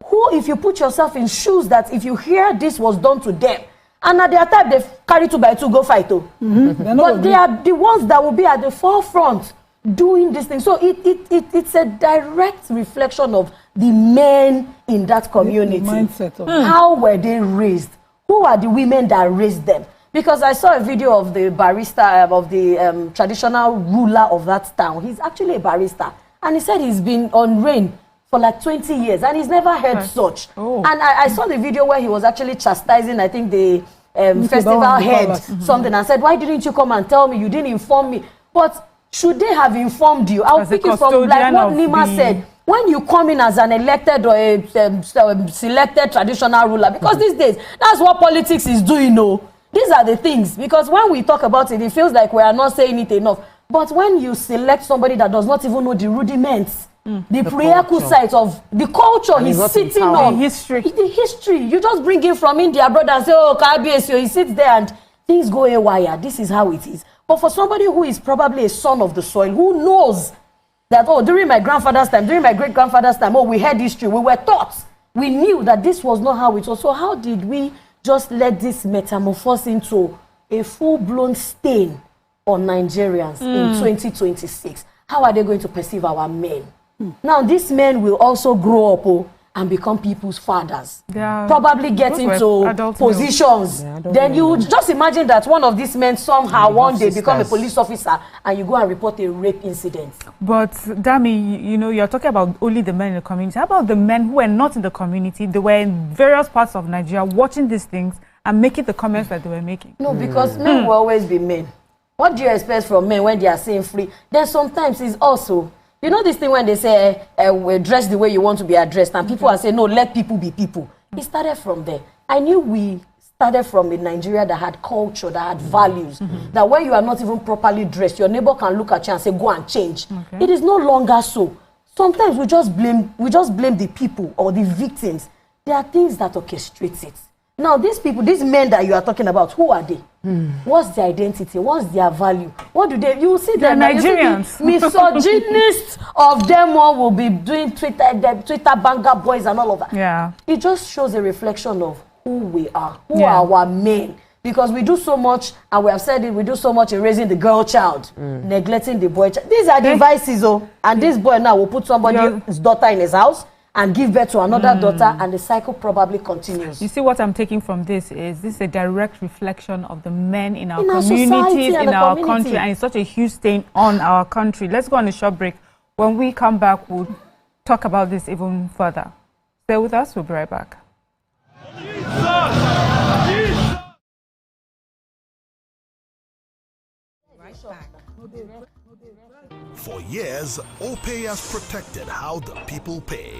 who, if you put yourself in shoes that if you hear this was done to them, and at their time they carry 2 by 2 go fight. But they are the ones that will be at the forefront doing this thing. So it's a direct reflection of the men in that community. The mindset of how were they raised? Who are the women that raised them? Because I saw a video of the barrister, of the traditional ruler of that town. He's actually a barrister. And he said he's been on reign for like 20 years. And he's never heard such. And I saw the video where he was actually chastising, I think, the festival head, something, and said, why didn't you come and tell me? You didn't inform me. But should they have informed you? I'll pick it from like what Nima said. When you come in as an elected or a selected traditional ruler, because these days, that's what politics is doing, no? These are the things, because when we talk about it, it feels like we are not saying it enough. But when you select somebody that does not even know the rudiments, the prerequisites of the culture he's sitting on, the history, you just bring him from India, brother, and say, oh, KBS, he sits there and things go haywire. This is how it is. But for somebody who is probably a son of the soil, who knows that, oh, during my grandfather's time, during my great-grandfather's time, oh, we had history, we were taught, we knew that this was not how it was. So how did we just let this metamorphose into a full-blown stain on Nigerians in 2026? How are they going to perceive our men? Now, these men will also grow up and become people's fathers. Probably get into positions. Then you just imagine that one of these men somehow one day become a police officer and you go and report a rape incident. But, Dami, you know, you're talking about only the men in the community. How about the men who were not in the community? They were in various parts of Nigeria watching these things and making the comments that they were making. No, because men will always be men. What do you expect from men when they are saying free? Then sometimes it's also, you know this thing when they say, dress the way you want to be addressed, and people are saying, no, let people be people. It started from there. I knew we started from a Nigeria that had culture, that had values, that when you are not even properly dressed, your neighbor can look at you and say, go and change. It is no longer so. Sometimes we just blame the people or the victims. There are things that orchestrate it. Now, these people, these men that you are talking about, who are they? What's their identity? What's their value? What do they? You see them Nigerians. Misogynists of them all will be doing Twitter banger boys and all of that. Yeah. It just shows a reflection of who we are, who are our men. Because we do so much, and we have said it, we do so much in raising the girl child, neglecting the boy child. These are devices, and this boy now will put somebody's daughter in his house and give birth to another daughter, and the cycle probably continues. You see, what I'm taking from this is a direct reflection of the men in our communities, in our country, and it's such a huge stain on our country. Let's go on a short break. When we come back, we'll talk about this even further. Stay with us, we'll be right back. For years, OPay has protected how the people pay.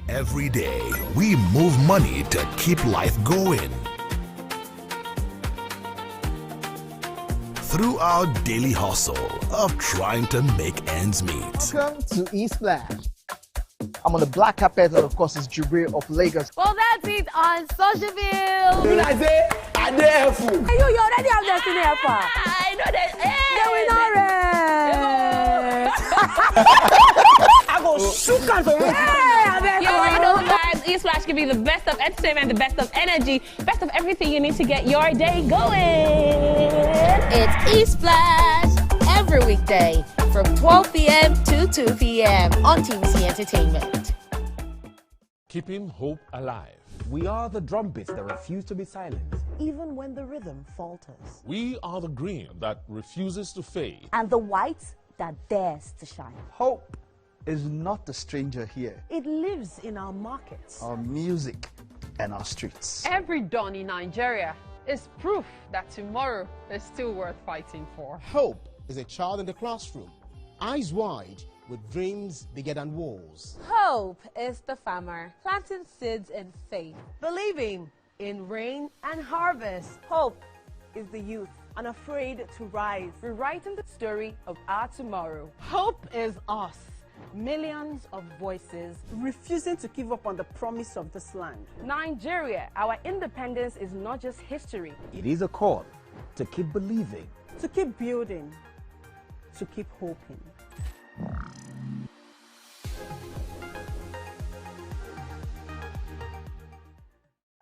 Every day, we move money to keep life going. Through our daily hustle of trying to make ends meet. Welcome to eSplash. I'm on the black carpet, and of course, it's Jubril of Lagos. Well, that's it on Socialville. When I say, I dare fool. You already have Destiny Alpha. I know that. They will not rest. I go shoot out for you. Hey, You already know the vibes. E-Splash give you the best of entertainment, the best of energy, best of everything you need to get your day going. It's E-Splash every weekday from 12 p.m. to 2 p.m. on TVC Entertainment. Keeping hope alive. We are the drumbeats that refuse to be silenced, even when the rhythm falters. We are the green that refuses to fade. And the white that dares to shine. Hope is not a stranger here. It lives in our markets, Our music, and our streets. Every dawn in Nigeria is proof that tomorrow is still worth fighting for. Hope is a child in the classroom, eyes wide, with dreams bigger than walls. Hope is the farmer planting seeds in faith. Believing in rain and harvest. Hope is the youth, Unafraid to rise. Rewriting the story of our tomorrow. Hope is us. Millions of voices refusing to give up on the promise of this land. Nigeria, our independence is not just history. It is a call to keep believing, To keep building, to keep hoping.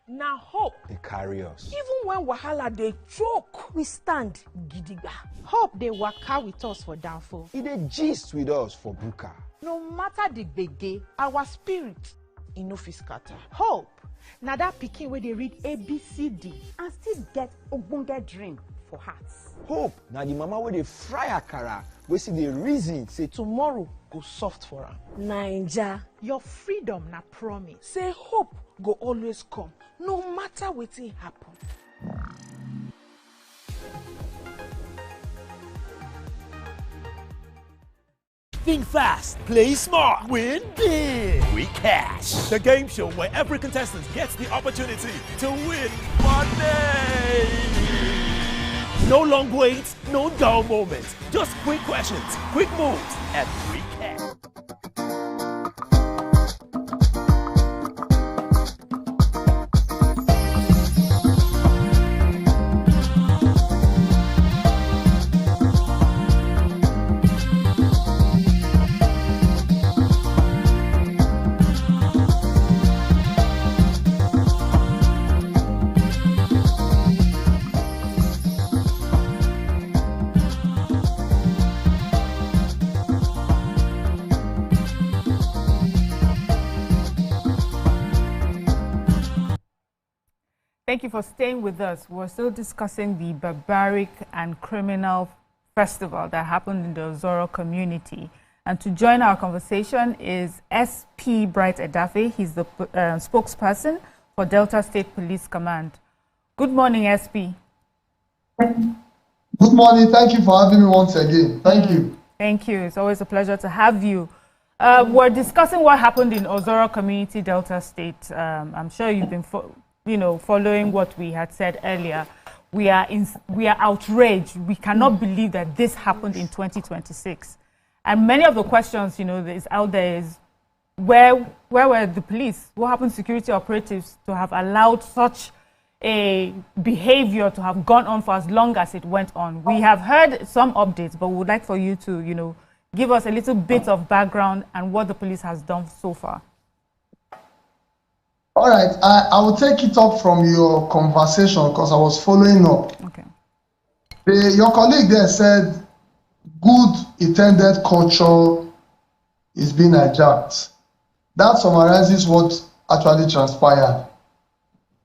Now hope. they carry us. Even when wahala dey choke, we stand gidigba. Hope dey waka with us for downfall. It dey gist with us for buka. No matter the gbege, our spirit e no fit scatter. Hope na that pikin wey dey read ABCD and still get ogbonge dream for hearts. Hope na the mama wey dey fry akara, wey see the reason say Tomorrow go soft for am. Naija. Your freedom na promise. Say hope go always come, no matter wetin happen. Think fast, play smart, win big. We cash. The game show where every contestant gets the opportunity to win money. No long waits, no dull moments. Just quick questions, quick moves, and we cash. Thank you for staying with us. We're still discussing the barbaric and criminal festival that happened in the Ozoro community. And to join our conversation is SP Bright Edafe. He's the spokesperson for Delta State Police Command. Good morning, SP. Good morning. Thank you for having me once again. Thank you. Thank you. It's always a pleasure to have you. We're discussing what happened in Ozoro community, Delta State. I'm sure you've been following what we had said earlier. We are outraged. We cannot believe that this happened in 2026. And many of the questions, that is out there is, where were the police? What happened to security operatives to have allowed such a behavior to have gone on for as long as it went on? We have heard some updates, but we would like for you to, give us a little bit of background and what the police has done so far. All right. I will take it up from your conversation because I was following up. Okay. Your colleague there said good intended culture is being hijacked. That summarizes what actually transpired.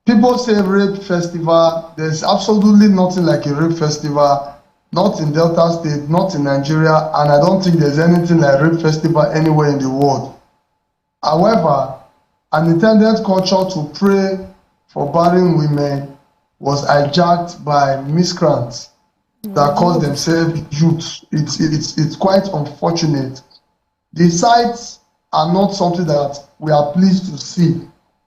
People say rape festival. There's absolutely nothing like a rape festival, not in Delta State, not in Nigeria, and I don't think there's anything like rape festival anywhere in the world. However, an intended culture to pray for barren women was hijacked by miscreants that call themselves youth. It's quite unfortunate. The sites are not something that we are pleased to see,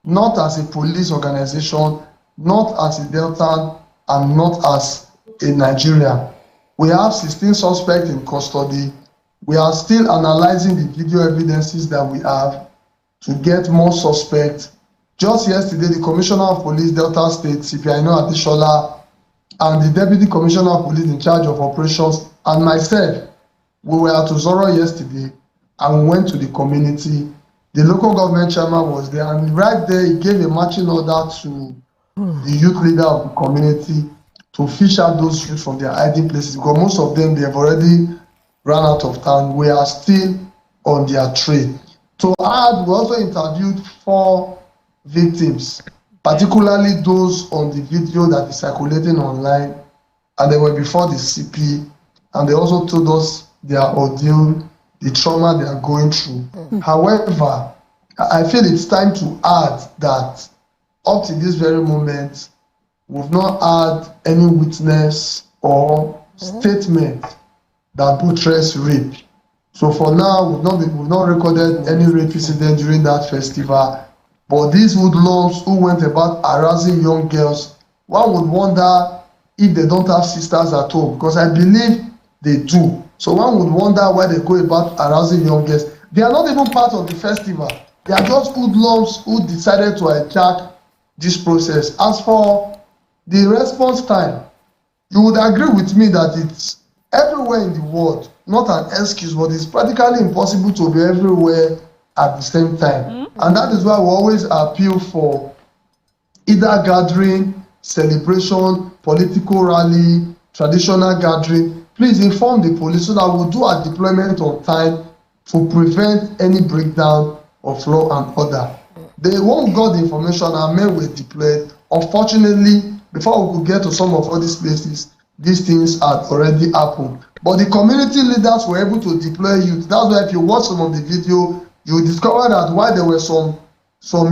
not as a police organization, not as a Delta, and not as a Nigeria. We have 16 suspects in custody. We are still analyzing the video evidences that we have to get more suspects. Just yesterday, the Commissioner of Police, Delta State, CP Adeshola, and the Deputy Commissioner of Police in charge of operations, and myself, we were at Ozoro yesterday, and we went to the community. the local government chairman was there, and right there he gave a marching order to the youth leader of the community to fish out those youth from their hiding places, because most of them, they have already run out of town. We are still on their trail. To add, we also interviewed 4 victims, particularly those on the video that is circulating online, and they were before the CP, and they also told us their ordeal, the trauma they are going through. However, I feel it's time to add that up to this very moment, we've not had any witness or statement that buttress rape. So for now, we've not recorded any rape incident during that festival. But these hoodlums who went about harassing young girls, one would wonder if they don't have sisters at home, because I believe they do. So one would wonder why they go about harassing young girls. They are not even part of the festival. They are just hoodlums who decided to hijack this process. As for the response time, you would agree with me that it's everywhere in the world, not an excuse, but it's practically impossible to be everywhere at the same time. And that is why we always appeal for either gathering, celebration, political rally, traditional gathering. Please inform the police so that we'll do our deployment on time to prevent any breakdown of law and order. They won't got the information, our men were deployed. Unfortunately, before we could get to some of all these places, these things had already happened. But the community leaders were able to deploy youth. That's why if you watch some of the video, you will discover that while there were some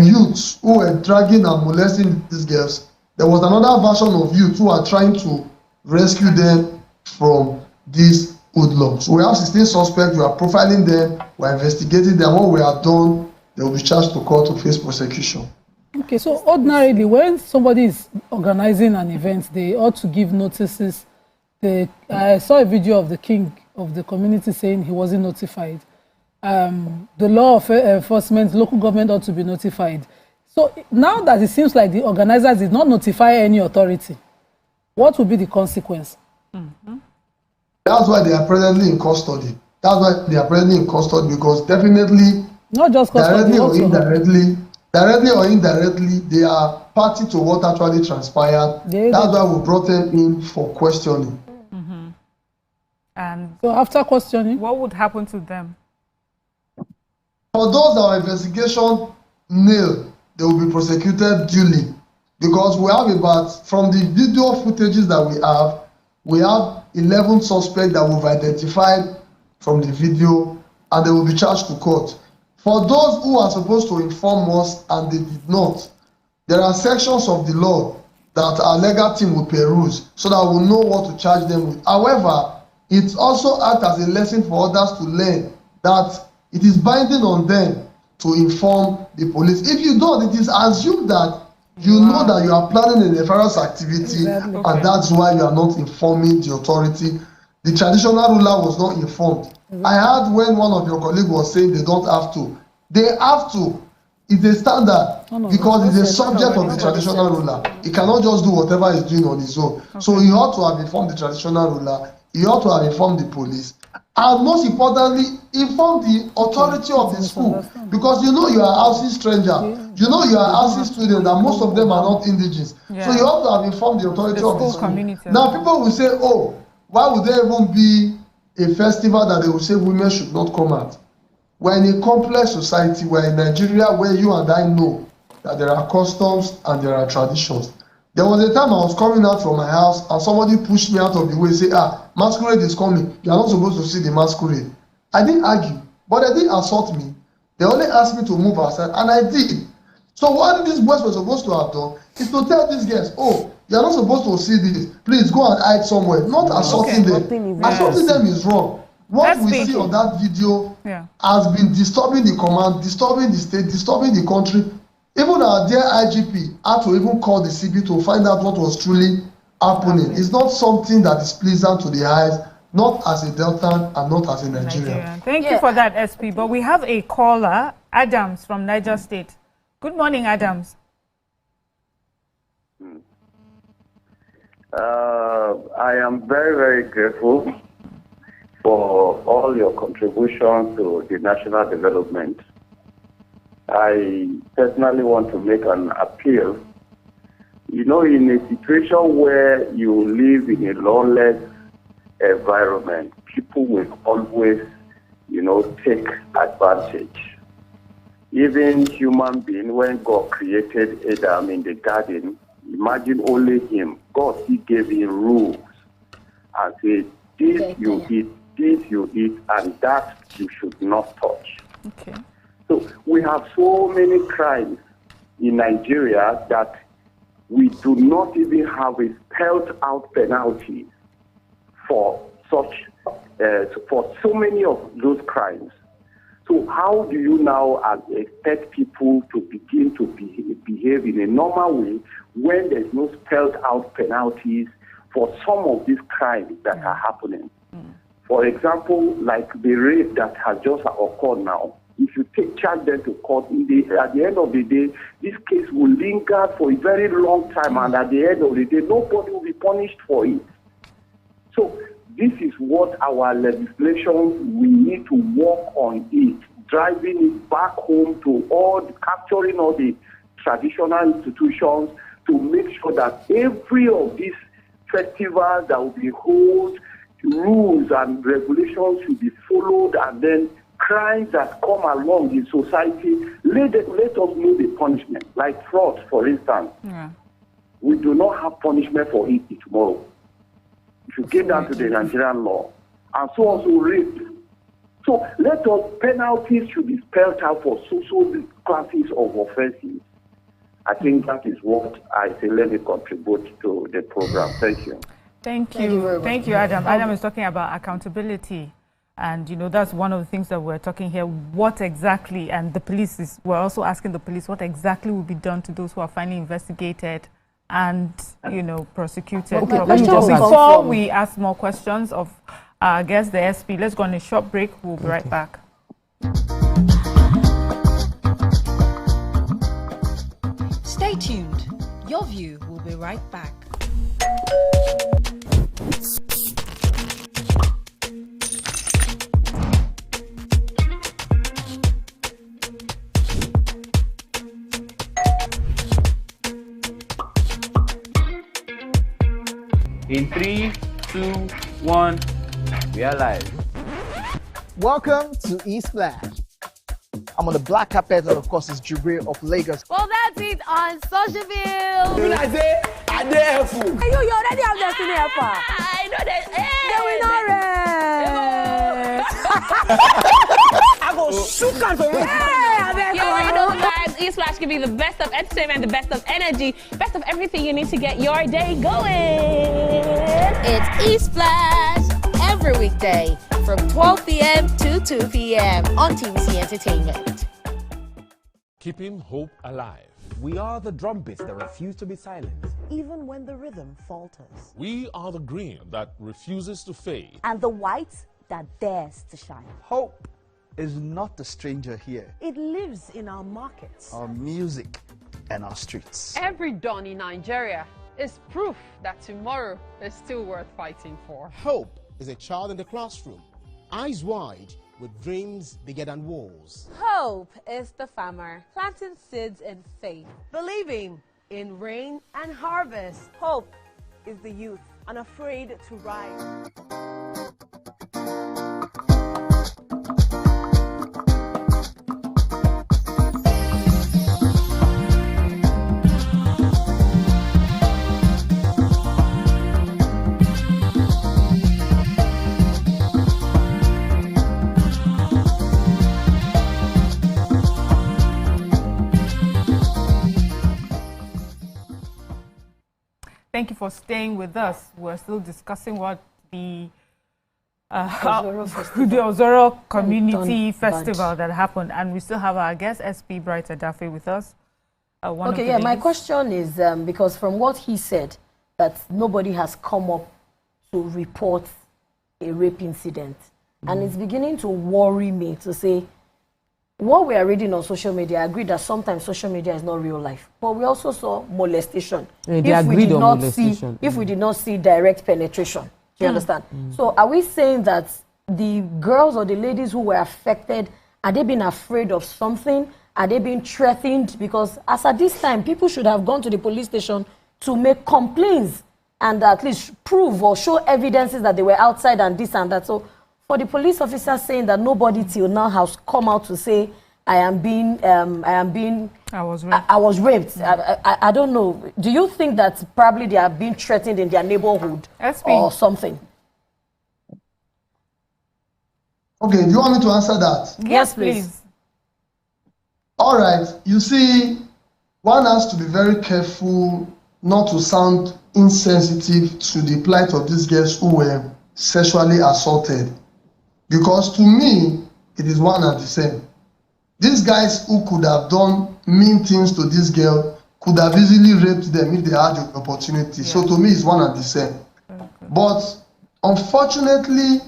youths who were dragging and molesting these girls, there was another version of youth who are trying to rescue them from these hoodlums. So we have 16 suspects, we are profiling them, we are investigating them. When we are done, they will be charged to court to face prosecution. Okay, so ordinarily, when somebody is organizing an event, they ought to give notices. I saw a video of the king of the community saying he wasn't notified. The law enforcement, local government ought to be notified. So now that it seems like the organizers did not notify any authority, what will be the consequence? That's why they are presently in custody. That's why they are presently in custody, because definitely, not just custody, directly or indirectly, they are party to what actually transpired. That's why we brought them in for questioning. And so after questioning, what would happen to them? For those our investigation nailed, they will be prosecuted duly, because we have from the video footages that we have 11 suspects that we've identified from the video, and they will be charged to court. For those who are supposed to inform us and they did not, there are sections of the law that our legal team will peruse so that we'll know what to charge them with. However, it also acts as a lesson for others to learn that it is binding on them to inform the police. If you don't, it is assumed that you know that you are planning a nefarious activity, and that's why you are not informing the authority. The traditional ruler was not informed. I heard when one of your colleagues was saying they don't have to. They have to. It's a standard, because it's a subject of the traditional ruler. He cannot just do whatever he's doing on his own. So he ought to have informed the traditional ruler. He ought to have informed the police. And most importantly, inform the authority of the school, because you know you are housing stranger, you know you are housing students, and most of them are not indigenous. So you have to have informed the authority of the school. Now people will say, oh, why would there even be a festival that they will say women should not come out? We're in a complex society. We're in Nigeria where you and I know that there are customs and there are traditions. There was a time I was coming out from my house and somebody pushed me out of the way and said, masquerade is coming. You are not supposed to see the masquerade. I didn't argue, but they didn't assault me. They only asked me to move aside, and I did. So what these boys were supposed to have done is to tell these girls, oh, you are not supposed to see this. Please go and hide somewhere. Not assaulting them. Assaulting them is wrong. What we see on that video has been disturbing the command, disturbing the state, disturbing the country. Even our dear IGP had to even call the CB to find out what was truly happening. It's not something that is pleasant to the eyes, not as a Delta and not as a Nigerian. Thank you for that, SP. But we have a caller, Adams from Niger State. Good morning, Adams. I am very, very grateful for all your contribution to the national development. I personally want to make an appeal. You know, in a situation where you live in a lawless environment, people will always, you know, take advantage. Even human being, when God created Adam in the garden, imagine only him. God, he gave him rules and said, this you eat, this you eat, and that you should not touch. Okay. So we have so many crimes in Nigeria that we do not even have a spelled out penalty for such, for so many of those crimes. So how do you now expect people to begin to behave in a normal way when there's no spelled out penalties for some of these crimes that are happening? For example, like the rape that has just occurred now, if you charge them to court, at the end of the day, this case will linger for a very long time, and at the end of the day, nobody will be punished for it. So this is what our legislation, we need to work on it, driving it back home to capturing all the traditional institutions to make sure that every of these festivals that will be held, rules and regulations should be followed, and then crimes that come along in society, let us know the punishment. Like fraud, for instance. Yeah. We do not have punishment for it tomorrow. If you get down to the Nigerian law, and so also rape. So let us, penalties should be spelled out for social classes of offenses. I think that is what I say. Let me contribute to the program. Thank you. Thank you. Thank you, Adam. Adam is talking about accountability. And, you know, that's one of the things that we're talking here. What exactly, and the police is, we're also asking the police, what exactly will be done to those who are finally investigated and, you know, prosecuted. Before we ask more questions of our guest, the SP, let's go on a short break. We'll be right back. Stay tuned. Your View will be right back. In 3, 2, 1, we are live. Welcome to E-Splash. I'm on the black carpet, and of course, it's Jubre of Lagos. Well, that's it on Socialville. When I say, I dare fool. You already have Destiny Helper. I know that. I go shoot out for you. You already know, guys. E-Splash can be the best of entertainment, the best of energy, best of everything you need to get your day going. It's E-Splash every weekday from 12 p.m. to 2 p.m. on TVC Entertainment. Keeping hope alive. We are the drumbeats that refuse to be silenced, even when the rhythm falters. We are the green that refuses to fade. And the white that dares to shine. Hope is not a stranger here. It lives in our markets, our music, and our streets. Every dawn in Nigeria is proof that tomorrow is still worth fighting for. Hope is a child in the classroom, eyes wide, with dreams bigger than walls. Hope is the farmer planting seeds in faith, believing in rain and harvest. Hope is the youth unafraid to rise. Thank you for staying with us. We're still discussing what the Ozoro Community Festival that happened, and we still have our guest, SP Bright Adafe, with us. My question is, because from what he said, that nobody has come up to report a rape incident, and it's beginning to worry me to say, what we are reading on social media, I agree that sometimes social media is not real life. But we also saw molestation. If we did not see direct penetration. Do you understand? So are we saying that the girls or the ladies who were affected, are they being afraid of something? Are they being threatened? Because as at this time, people should have gone to the police station to make complaints and at least prove or show evidences that they were outside and this and that. So for the police officer saying that nobody till now has come out to say, I was raped. I don't know. Do you think that probably they are being threatened in their neighborhood or something? Okay, do you want me to answer that? Yes, please. All right, you see, one has to be very careful not to sound insensitive to the plight of these girls who were sexually assaulted. Because to me, it is one and the same. These guys who could have done mean things to this girl could have easily raped them if they had the opportunity. Yeah. So to me, it's one and the same. But unfortunately,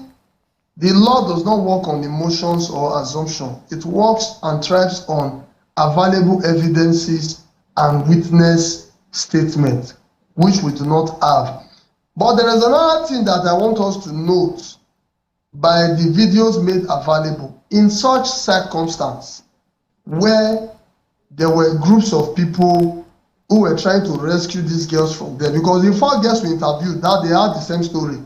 the law does not work on emotions or assumption. It works and thrives on available evidences and witness statement, which we do not have. But there is another thing that I want us to note by the videos made available. In such circumstance, where there were groups of people who were trying to rescue these girls from there, because the 4 girls we interviewed, that they had the same story.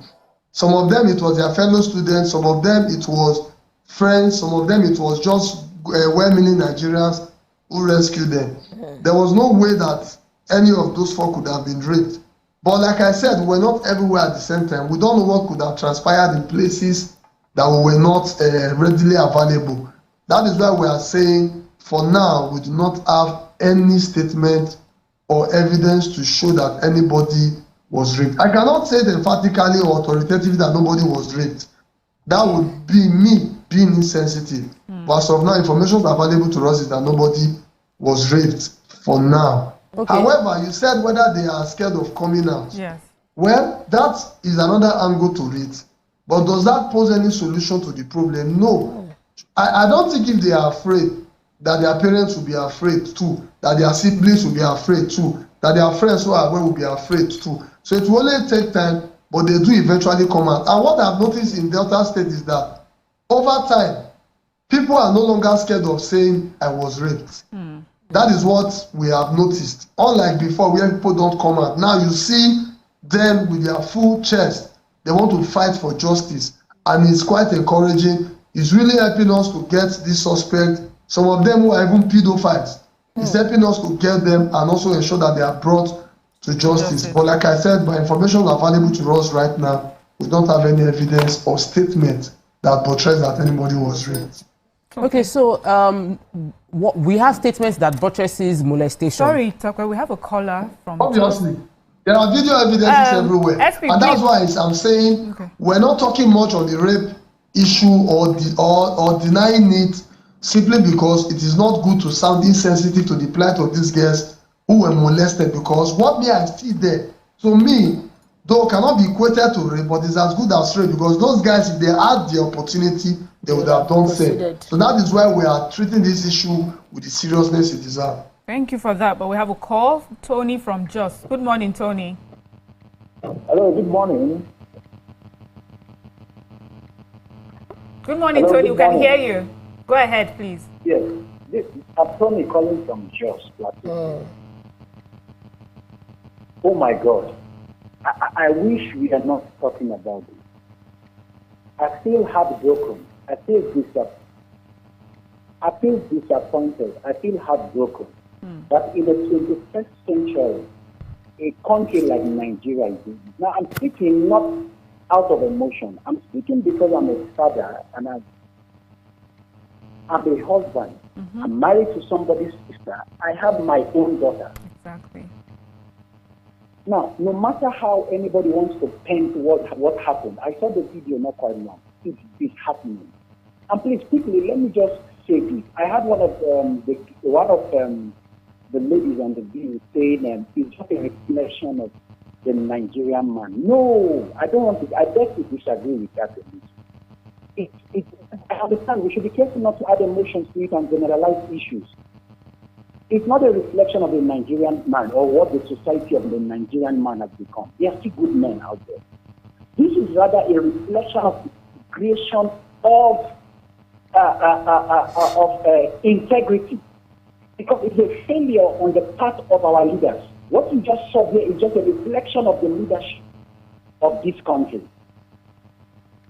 Some of them, it was their fellow students. Some of them, it was friends. Some of them, it was just well-meaning Nigerians who rescued them. There was no way that any of those 4 could have been raped. But like I said, we're not everywhere at the same time. We don't know what could have transpired in places that were not readily available. That is why we are saying, for now, we do not have any statement or evidence to show that anybody was raped. I cannot say emphatically or authoritatively that nobody was raped. That would be me being insensitive. But as of now, information available to us is that nobody was raped for now. Okay. However, you said whether they are scared of coming out. Yes. Well, that is another angle to it. But does that pose any solution to the problem? No. I don't think if they are afraid, that their parents will be afraid too, that their siblings will be afraid too, that their friends who are aware will be afraid too. So it will only take time, but they do eventually come out. And what I've noticed in Delta State is that over time, people are no longer scared of saying, I was raped. That is what we have noticed. Unlike before, where people don't come out. Now you see them with their full chest. They want to fight for justice. And it's quite encouraging. It's really helping us to get this suspect. Some of them who are even pedophiles. It's helping us to get them and also ensure that they are brought to justice. But like I said, by information available to us right now, we don't have any evidence or statement that portrays that anybody was raped. Okay, so we have statements that buttresses molestation. Sorry, Tucker, we have a caller from... Obviously. There are video evidences everywhere. And that's why I'm saying we're not talking much on the rape issue or denying it simply because it is not good to sound insensitive to the plight of these girls who were molested, because what me I see there, to me, though cannot be equated to rape, but it's as good as rape, because those guys, if they had the opportunity, they would have done so. So that is why we are treating this issue with the seriousness it deserves. Thank you for that. But we have a call, Tony from Jos. Good morning, Tony. Hello, good morning. Good morning, Tony. We can hear you. Go ahead, please. Yes, I'm Tony calling from Jos. Oh my God. I wish we are not talking about this. I feel heartbroken. I feel disappointed. I feel heartbroken that in the 21st century, a country like Nigeria is doing this. Now, I'm speaking not out of emotion. I'm speaking because I'm a father and I'm a husband. I'm married to somebody's sister. I have my own daughter. Exactly. Now, no matter how anybody wants to paint what happened, I saw the video not quite long. It's happening. And please, quickly, let me just say this. I had one of the ladies on the video saying it's just a reflection of the Nigerian man. No, I don't want to. I beg to disagree with that. I understand we should be careful not to add emotions to it and generalize issues. It's not a reflection of the Nigerian man or what the society of the Nigerian man has become. There are still good men out there. This is rather a reflection of the creation of integrity because it's a failure on the part of our leaders. What you just saw here is just a reflection of the leadership of this country.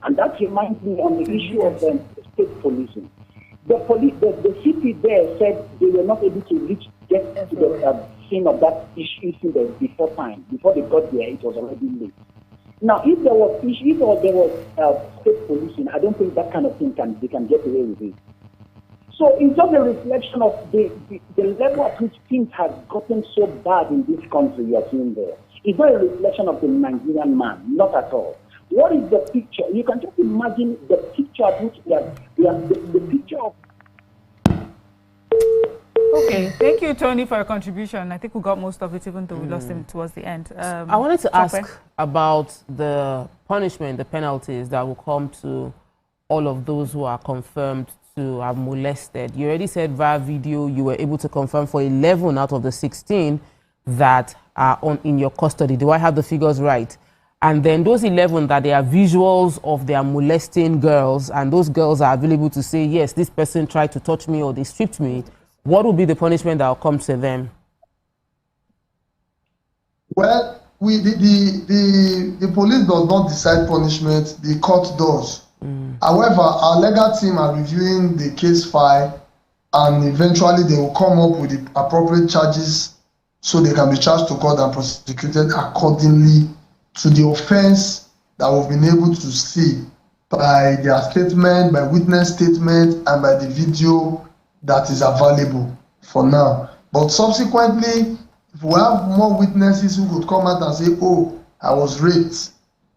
And that reminds me on the issue of the state policing. The CP there said they were not able to get to the scene of that issue before they got there. It was already late. Now, if there was state policing, I don't think that kind of thing they can get away with it. So it's just a reflection of the level at which things have gotten so bad in this country you are seeing there. It's not a reflection of the Nigerian man, not at all. What is the picture? You can just imagine the picture at which we are the picture of. Okay, thank you, Tony, for your contribution. I think we got most of it, even though we lost him towards the end. I wanted to ask about the punishment, the penalties that will come to all of those who are confirmed to have molested. You already said via video you were able to confirm for 11 out of the 16 that are in your custody. Do I have the figures right? And then those 11 that there are visuals of their molesting girls, and those girls are available to say, yes, this person tried to touch me or they stripped me. What will be the punishment that will come to them? Well, the police does not decide punishment, the court does. However, our legal team are reviewing the case file, and eventually they will come up with the appropriate charges so they can be charged to court and prosecuted accordingly to the offense that we've been able to see by their statement, by witness statement, and by the video that is available for now. But subsequently, if we have more witnesses who could come out and say, oh, I was raped,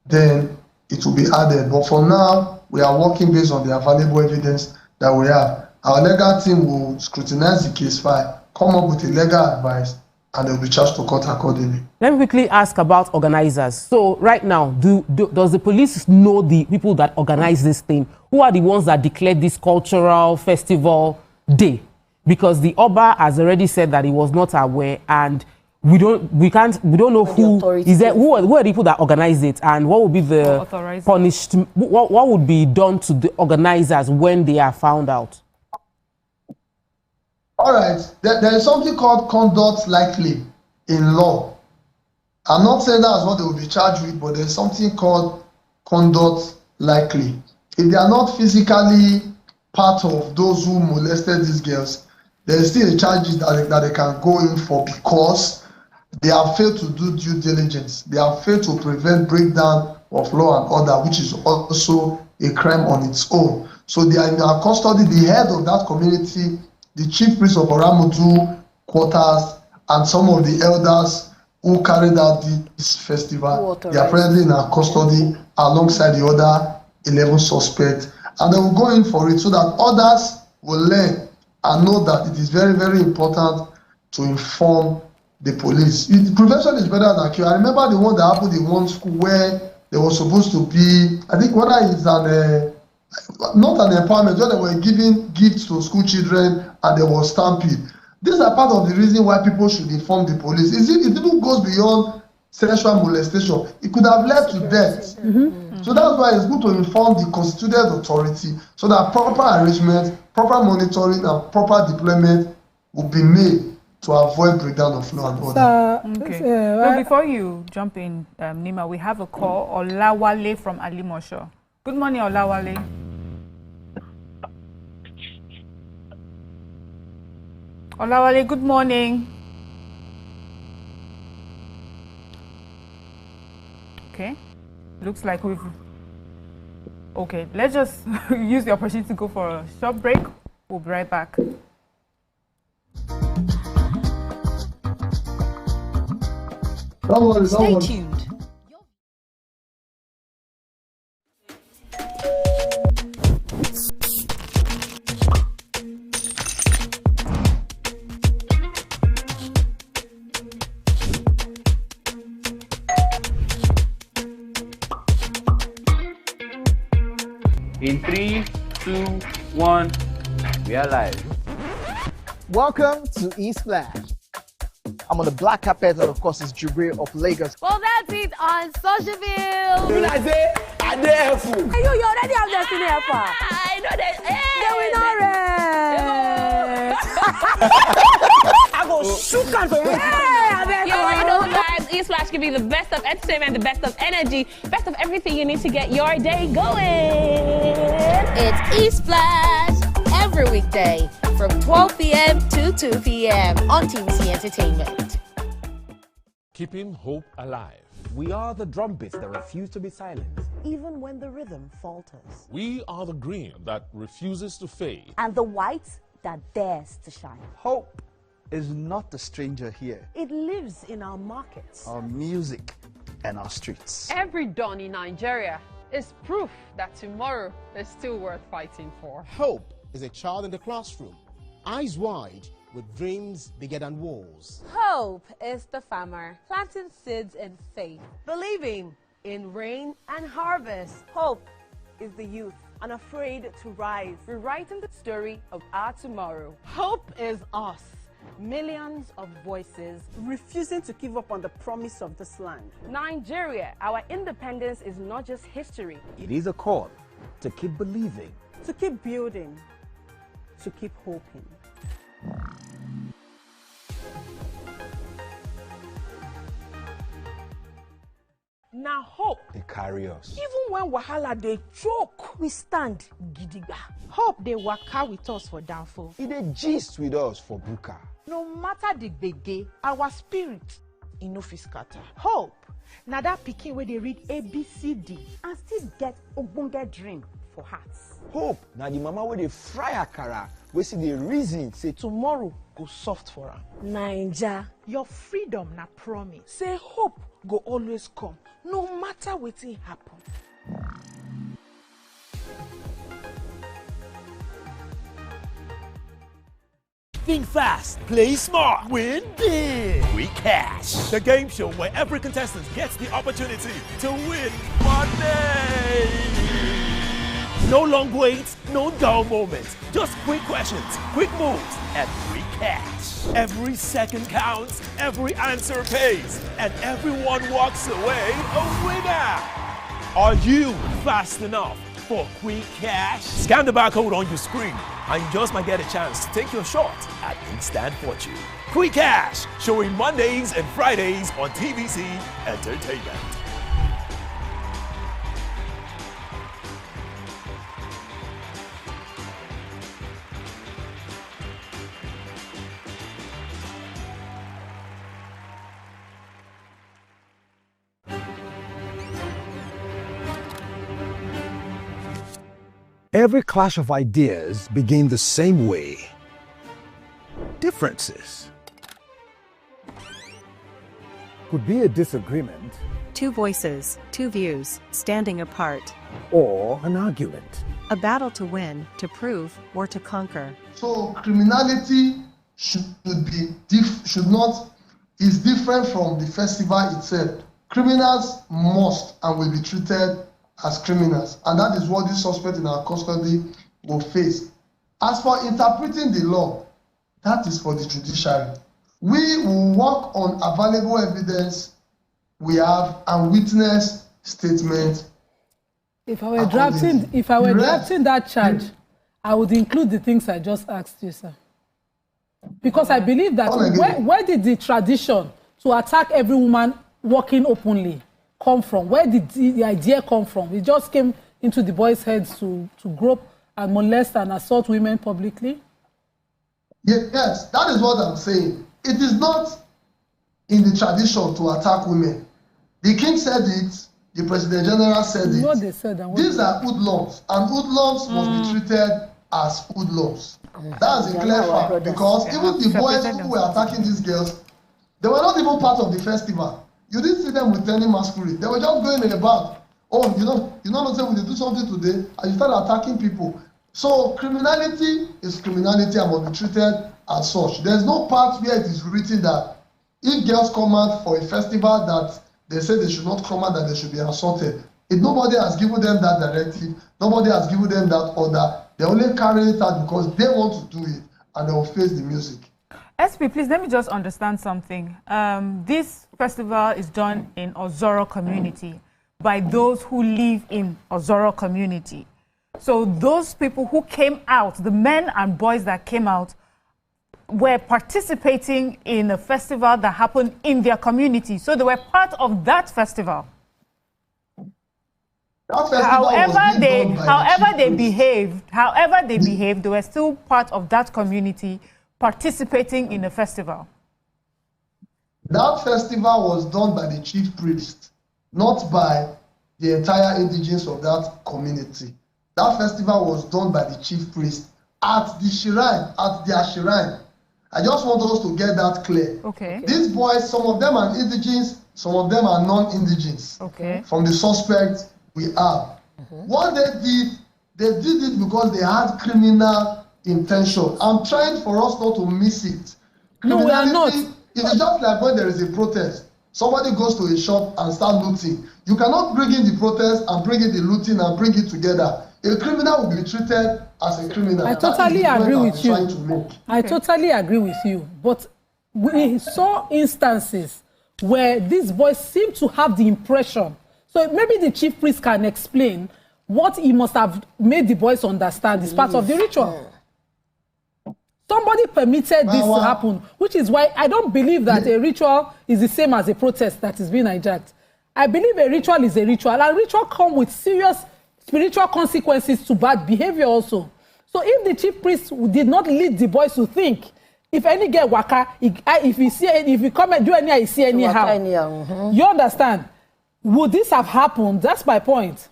then it will be added. But for now, we are working based on the available evidence that we have. Our legal team will scrutinize the case file, come up with a legal advice, and they'll be charged to court accordingly. Let me quickly ask about organizers. So right now, does the police know the people that organize this thing? Who are the ones that declared this cultural festival day? Because the Oba has already said that he was not aware, and we don't know who is there. Who are the people that organize it, and what would be the punishment? What would be done to the organizers when they are found out? All right, there is something called conduct likely in law. I'm not saying that's what they will be charged with, but there's something called conduct likely. If they are not physically part of those who molested these girls, there is still a charge that they can go in for because they have failed to do due diligence. They have failed to prevent breakdown of law and order, which is also a crime on its own. So they are in our custody. The head of that community, the chief priest of Oramutu quarters, and some of the elders who carried out this festival, they are presently in our custody alongside the other 11 suspects. And they will go in for it so that others will learn and know that it is very, very important to inform the police. Prevention is better than cure. I remember the one that happened in one school where there was supposed to be, I think whether it's not an empowerment, where they were giving gifts to school children and there was stampede. These are part of the reason why people should inform the police. It even goes beyond sexual molestation. It could have led to death. So that's why it's good to inform the constituted authority so that proper arrangement, proper monitoring, and proper deployment will be made to avoid breakdown of law and order. Okay. So before you jump in, Nima, we have a call, Olawale from Alimosho. Good morning, Olawale. Olawale, good morning. Okay. Looks like we've... Okay, let's just use the opportunity to go for a short break. We'll be right back. Stay tuned. In 3, 2, 1, we are live. Welcome to E-Splash. I'm on the black carpet, and of course, it's Jubril of Lagos. Well, that's it on Socialville. When I say, I dare fool. You already have Destiny Alpha. I know that. Hey, I go shoot her for you. You already know the vibes. E-Splash give you the best of entertainment, the best of energy, best of everything you need to get your day going. It's E-Splash every weekday from 12 p.m. to 2 p.m. on TVC Entertainment. Keeping hope alive. We are the drumbeats that refuse to be silenced. Even when the rhythm falters. We are the green that refuses to fade. And the white that dares to shine. Hope is not a stranger here. It lives in our markets, Our music and our streets. Every dawn in Nigeria is proof that tomorrow is still worth fighting for. Hope is a child in the classroom, eyes wide, with dreams bigger than walls. Hope is the farmer planting seeds in faith, believing in rain and harvest. Hope is the youth unafraid to rise, rewriting the story of our tomorrow. Hope is us, millions of voices Refusing to give up on the promise of this land. Nigeria, our independence is not just history. It is a call to keep believing. To keep building, to keep hoping. Now hope. They carry us. Even when wahala they choke, we stand gidigba. Hope they waka with us for downfall. It a gist with us for buka. No matter the gbege, our spirit in no fit scatter. Hope. Now that pikin where they read ABCD and still get ogbonge dream for hearts. Hope. Now the mama where they fry akara, we see the reason say Tomorrow go soft for her. Naija, Your freedom na promise. Say hope go always come, no matter wetin happen. Think fast, play smart, win big. We Cash, the game show where every contestant gets the opportunity to win money. No long waits, no dull moments, just quick questions, quick moves, and free cash. Every second counts, every answer pays, and everyone walks away a winner. Are you fast enough for quick cash? Scan the barcode on your screen and you just might get a chance to take your shot at instant fortune. Quick Cash, showing Mondays and Fridays on TVC Entertainment. Every clash of ideas begin the same way. Differences could be a disagreement Two voices, two views, standing apart. or an argument. A battle to win, to prove, or to conquer. So criminality is different from the festival itself. Criminals must and will be treated as criminals, and that is what this suspect in our custody will face. As for interpreting the law, that is for the judiciary. We will work on available evidence we have and witness statement. If I were drafting that charge, I would include the things I just asked you, sir. Because I believe that where did the tradition to attack every woman walking openly come from? Where did the idea come from? It just came into the boys' heads to grope and molest and assault women publicly? Yes, that is what I'm saying. It is not in the tradition to attack women. The king said it, the President General said it. What they said and what These are hoodlums, and hoodlums must be treated as hoodlums. That's a clear fact, because even the boys who were attacking these girls, they were not even part of the festival. You didn't see them with any masquerade. They were just going about, oh, you know, say we do something today, and you start attacking people. So criminality is criminality and must be treated as such. There's no part where it is written that if girls come out for a festival that they say they should not come out, that they should be assaulted. Nobody has given them that directive. Nobody has given them that order. They only carry it out because they want to do it, and they will face the music. SP, please let me just understand something. This festival is done in Ozoro community by those who live in Ozoro community. So those people who came out, the men and boys that came out, were participating in a festival that happened in their community. So they were part of that festival. However they behaved, they were still part of that community participating in a festival. That festival was done by the chief priest, not by the entire indigenes of that community. That festival was done by the chief priest at the shrine, at their shrine. I just want us to get that clear. Okay. These boys, some of them are indigenes, some of them are non-indigenes. Okay. From the suspects we have. What they did it because they had criminal intention. I'm trying for us not to miss it. No, we are not. It's just like when there is a protest. Somebody goes to a shop and start looting. You cannot bring in the protest and bring in the looting and bring it together. A criminal will be treated as a criminal. I totally agree with you. I totally agree with you. But we saw instances where these boys seem to have the impression. So maybe the chief priest can explain what he must have made the boys understand is part of the ritual. Somebody permitted this to happen, which is why I don't believe that a ritual is the same as a protest that is being hijacked. I believe a ritual is a ritual, and ritual come with serious spiritual consequences to bad behavior also. So if the chief priest did not lead the boys to think, if any get waka, if you come and do any, I see anyhow. You understand? Would this have happened? That's my point.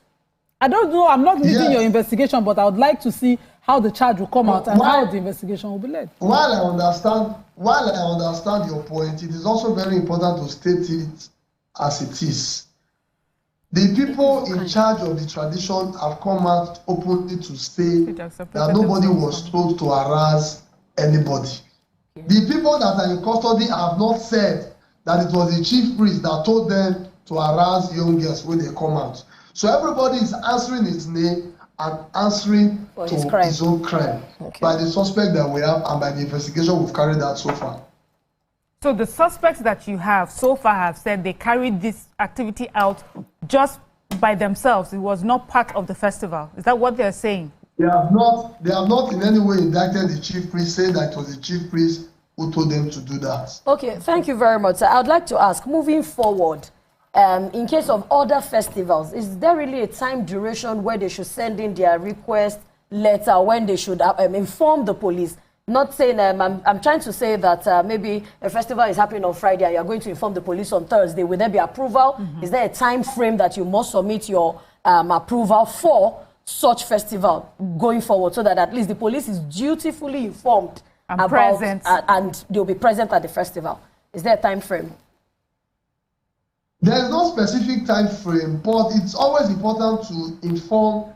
I don't know. I'm not leading your investigation, but I would like to see how the charge will come out and how the investigation will be led. While I understand your point, it is also very important to state it as it is. The people in charge of the tradition have come out openly to say that nobody was told to harass anybody. The people that are in custody have not said that it was the chief priest that told them to harass young girls when they come out. So everybody is answering his name and answering to his own crime by the suspect that we have and by the investigation we've carried out so far. So the suspects that you have so far have said they carried this activity out just by themselves. It was not part of the festival. Is that what they're saying? They have not in any way indicted the chief priest, saying that it was the chief priest who told them to do that. Okay, thank you very much. I would like to ask, moving forward, in case of other festivals, is there really a time duration where they should send in their request letter, when they should inform the police? Not saying, I'm trying to say that maybe a festival is happening on Friday and you're going to inform the police on Thursday. Will there be approval? Is there a time frame that you must submit your approval for such festival going forward, so that at least the police is dutifully informed and about present. And they'll be present at the festival? Is there a time frame? There is no specific time frame, but it's always important to inform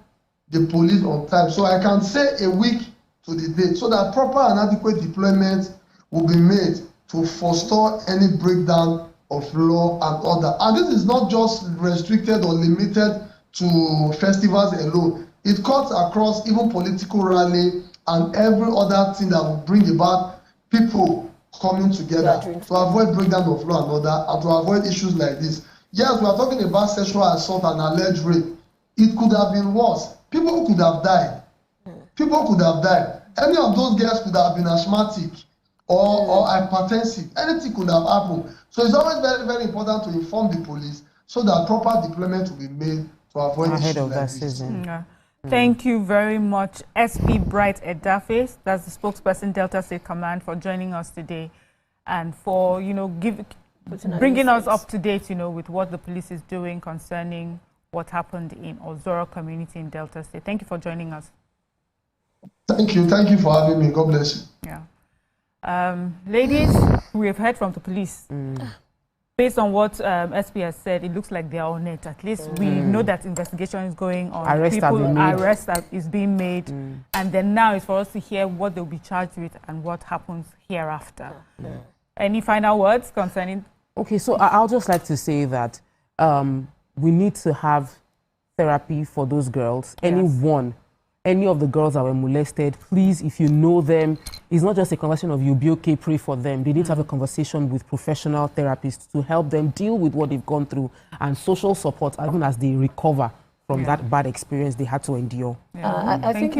the police on time. So I can say a week to the date, so that proper and adequate deployment will be made to forestall any breakdown of law and order. And this is not just restricted or limited to festivals alone. It cuts across even political rally and every other thing that will bring about people coming together to avoid breakdown of law and order and to avoid issues like this. Yes, we are talking about sexual assault and alleged rape. It could have been worse. People could have died. People could have died. Any of those girls could have been asthmatic or hypertensive. Anything could have happened. So it's always very, very important to inform the police so that proper deployment will be made to avoid issues like this. Thank you very much, SP Bright Edafe, that's the spokesperson, Delta State Command, for joining us today and for, bringing us up to date, with what the police is doing concerning what happened in Ozoro community in Delta State. Thank you for joining us. Thank you for having me. God bless you. Yeah. Ladies, we have heard from the police. Based on what SP has said, it looks like they are on it. At least we know that investigation is going on. Arrest is being made. And then now it's for us to hear what they'll be charged with and what happens hereafter. Any final words concerning? Okay, so I'll just like to say that we need to have therapy for those girls. Yes. Any of the girls that were molested, please, if you know them, it's not just a conversation of you'll be okay, pray for them. They need to have a conversation with professional therapists to help them deal with what they've gone through and social support even as they recover from that bad experience they had to endure. I think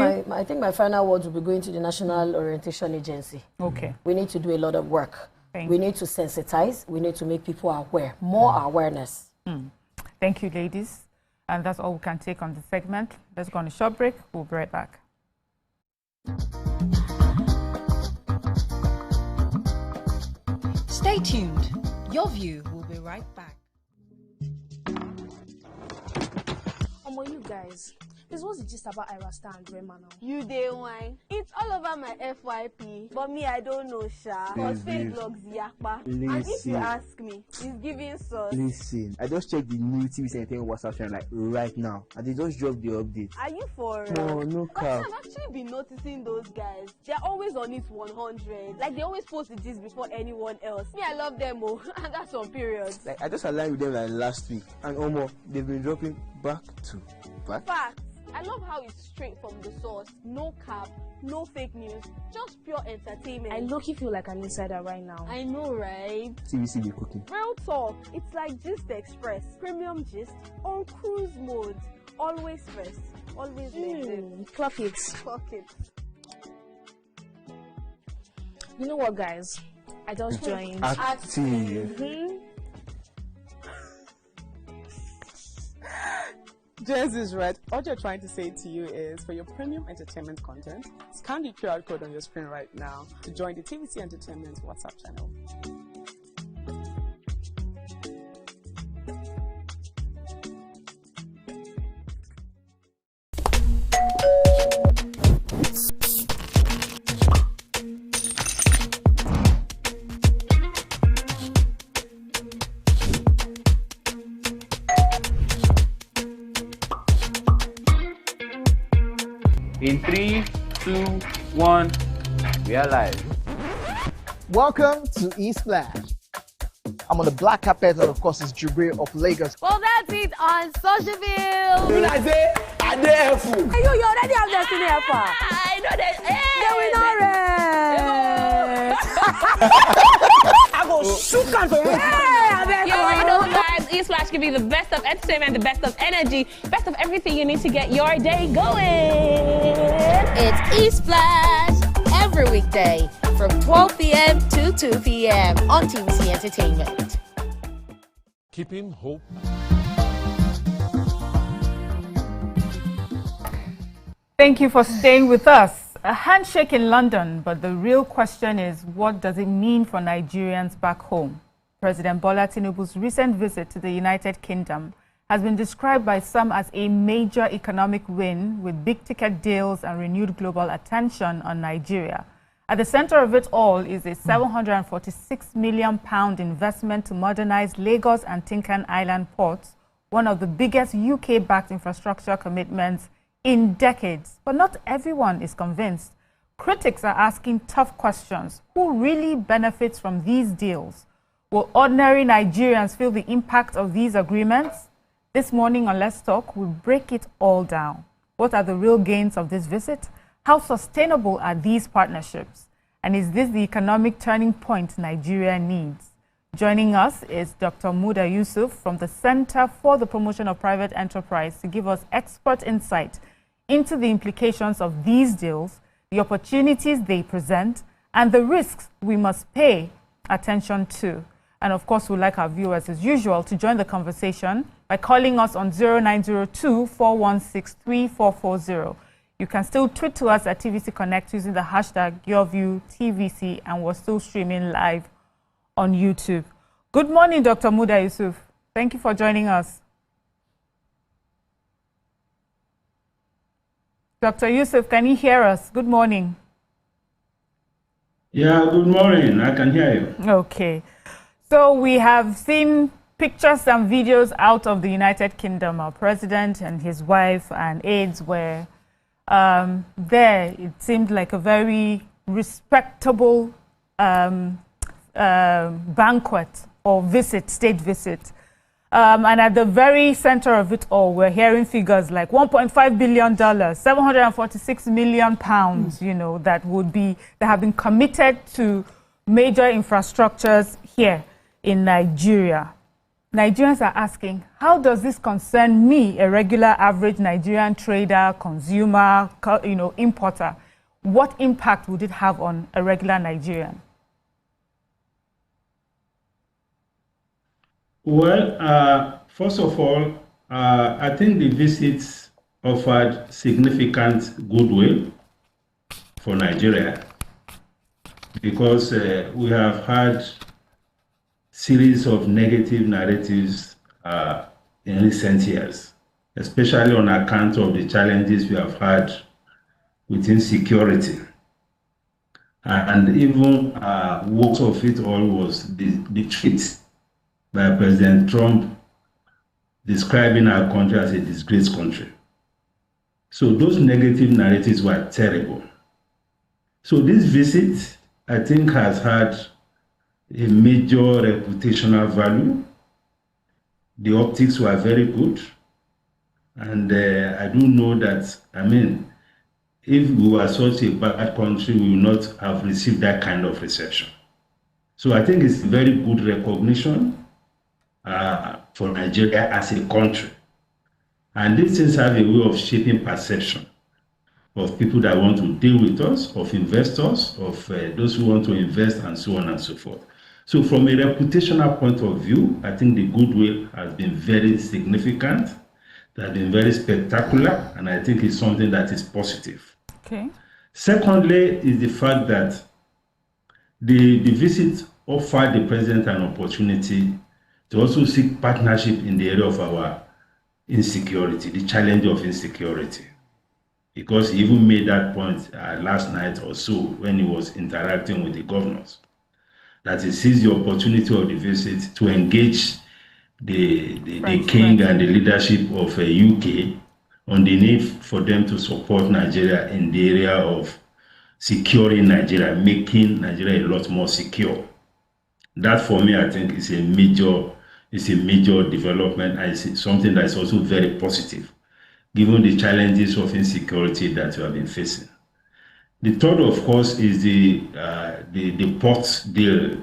my final words will be going to the National Orientation Agency. Okay. We need to do a lot of work. We need to sensitize. We need to make people aware. More awareness. Thank you, ladies. And that's all we can take on this segment. Let's go on a short break. We'll be right back. Stay tuned. Your View will be right back. You guys, this was just about Ira Star and Rema now. You day wine. It's all over my FYP, but me I don't know Sha. Cause fake blogs yakpa. And if you ask me, it's giving sauce. Listen, I just checked the new TV Entertainment WhatsApp channel like right now, and they just dropped the update. Are you for No cap. I've actually been noticing those guys. They're always on it 100. Like they always post this before anyone else. Me, I love them and that's on periods. Like I just aligned with them like last week, and almost they've been dropping back to back. Facts. I love how it's straight from the source. No cap, no fake news, just pure entertainment. I low-key feel like an insider right now. I know, right? TVC be cooking. Real talk. It's like Gist Express, premium gist on cruise mode. Always first, always late. Clock it. Clock it. You know what, guys? I just joined Active. Jess is right. All you're trying to say to you is, for your premium entertainment content, scan the QR code on your screen right now to join the TVC Entertainment WhatsApp channel. In 3, 2, 1, we are live. Welcome to E-Splash. I'm on the black carpet, and of course, it's Jubre of Lagos. Well, that's it on Socialville. When I say, I dare fool. You already have Destiny Alpha. I know that. I go shoot on for you. You already know, guys. E-Splash give you the best of entertainment, the best of energy, best of everything you need to get your day going. It's E-Splash every weekday from 12 p.m. to 2 p.m. on TVC Entertainment. Keeping hope. Thank you for staying with us. A handshake in London, but the real question is, what does it mean for Nigerians back home? President Bola Tinubu's recent visit to the United Kingdom has been described by some as a major economic win, with big-ticket deals and renewed global attention on Nigeria. At the center of it all is a £746 million investment to modernize Lagos and Tinkan Island ports, one of the biggest UK-backed infrastructure commitments in decades. But not everyone is convinced. Critics are asking tough questions. Who really benefits from these deals? Will ordinary Nigerians feel the impact of these agreements? This morning on Let's Talk, we'll break it all down. What are the real gains of this visit? How sustainable are these partnerships? And is this the economic turning point Nigeria needs? Joining us is Dr. Muda Yusuf from the Center for the Promotion of Private Enterprise to give us expert insight into the implications of these deals, the opportunities they present, and the risks we must pay attention to. And of course, we'd like our viewers, as usual, to join the conversation by calling us on 0902-416-3440. You can still tweet to us at TVC Connect using the hashtag YourViewTVC, and we're still streaming live on YouTube. Good morning, Dr. Muda Yusuf. Thank you for joining us. Dr. Yusuf, can you hear us? Good morning. Yeah, good morning. I can hear you. Okay. So we have seen pictures and videos out of the United Kingdom. Our president and his wife and aides were there. It seemed like a very respectable banquet or visit, state visit. And at the very center of it all, we're hearing figures like $1.5 billion, 746 million pounds, you know, that have been committed to major infrastructures here in Nigeria. Nigerians are asking, how does this concern me, a regular average Nigerian trader, consumer, importer? What impact would it have on a regular Nigerian? Well, first of all, I think the visits offered significant goodwill for Nigeria, because we have had series of negative narratives in recent years, especially on account of the challenges we have had with insecurity. And even worst of it all was the tweet by President Trump describing our country as a disgraced country. So those negative narratives were terrible. So this visit, I think, has had a major reputational value. The optics were very good. And I do know that, if we were such a bad country, we would not have received that kind of reception. So I think it's very good recognition for Nigeria as a country. And these things have a way of shaping perception of people that want to deal with us, of investors, of those who want to invest, and so on and so forth. So from a reputational point of view, I think the goodwill has been very significant, it has been very spectacular, and I think it's something that is positive. Okay. Secondly, is the fact that the visit offered the president an opportunity to also seek partnership in the area of our insecurity, the challenge of insecurity. Because he even made that point last night or so when he was interacting with the governors, that he sees the opportunity of the visit to engage the king and the leadership of UK on the need for them to support Nigeria in the area of securing Nigeria, making Nigeria a lot more secure. That for me, I think, is a major development. I see something that is also very positive, given the challenges of insecurity that we have been facing. The third, of course, is the port deal,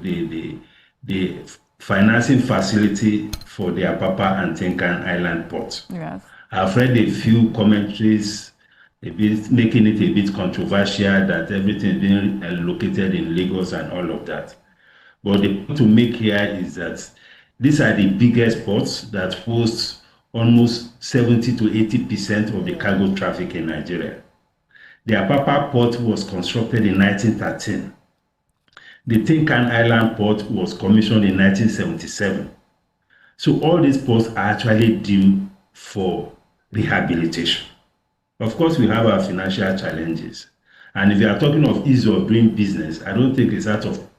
the financing facility for the Apapa and Tinkan Island port. Yes. I've read a few commentaries making it a bit controversial that everything is being located in Lagos and all of that. But the point to make here is that these are the biggest ports that host almost 70 to 80% of the cargo traffic in Nigeria. The Apapa port was constructed in 1913. The Tinkan Island port was commissioned in 1977. So all these ports are actually due for rehabilitation. Of course, we have our financial challenges. And if you are talking of ease of doing business, I don't think it's out of.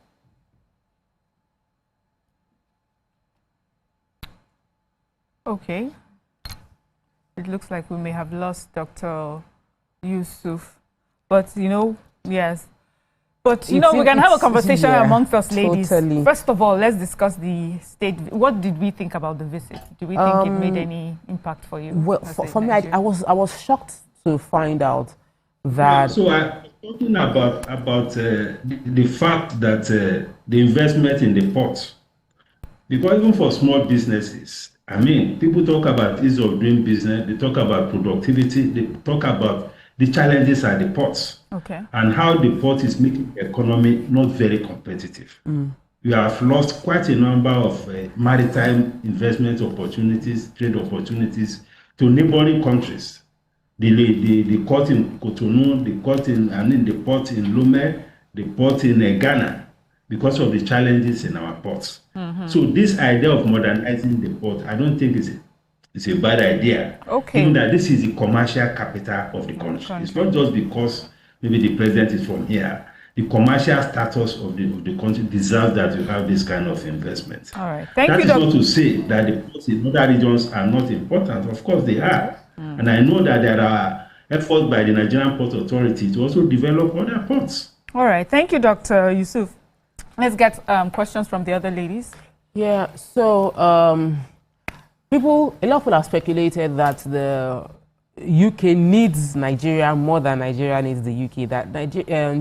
Okay. It looks like we may have lost Dr. Yusuf. But, yes. But, we can have a conversation amongst us ladies. Totally. First of all, let's discuss the state. What did we think about the visit? Do we think it made any impact for you? Well, for me, I was shocked to find out that... So I'm talking about the fact that the investment in the port, because even for small businesses, people talk about ease of doing business, they talk about productivity, they talk about the challenges at the ports, and how the port is making the economy not very competitive. We have lost quite a number of maritime investment opportunities, trade opportunities to neighboring countries. The port in Cotonou, the port in Lomé, the port in Ghana, because of the challenges in our ports. So this idea of modernizing the port, I don't think it's a bad idea. Given that this is the commercial capital of the country. It's not just because maybe the president is from here. The commercial status of the country deserves that you have this kind of investment. All right. Thank you. That is not to say that the ports in other regions are not important. Of course they are. And I know that there are efforts by the Nigerian Port Authority to also develop other ports. All right. Thank you, Dr. Yusuf. Let's get questions from the other ladies. Yeah, so a lot of people have speculated that the UK needs Nigeria more than Nigeria needs the UK, that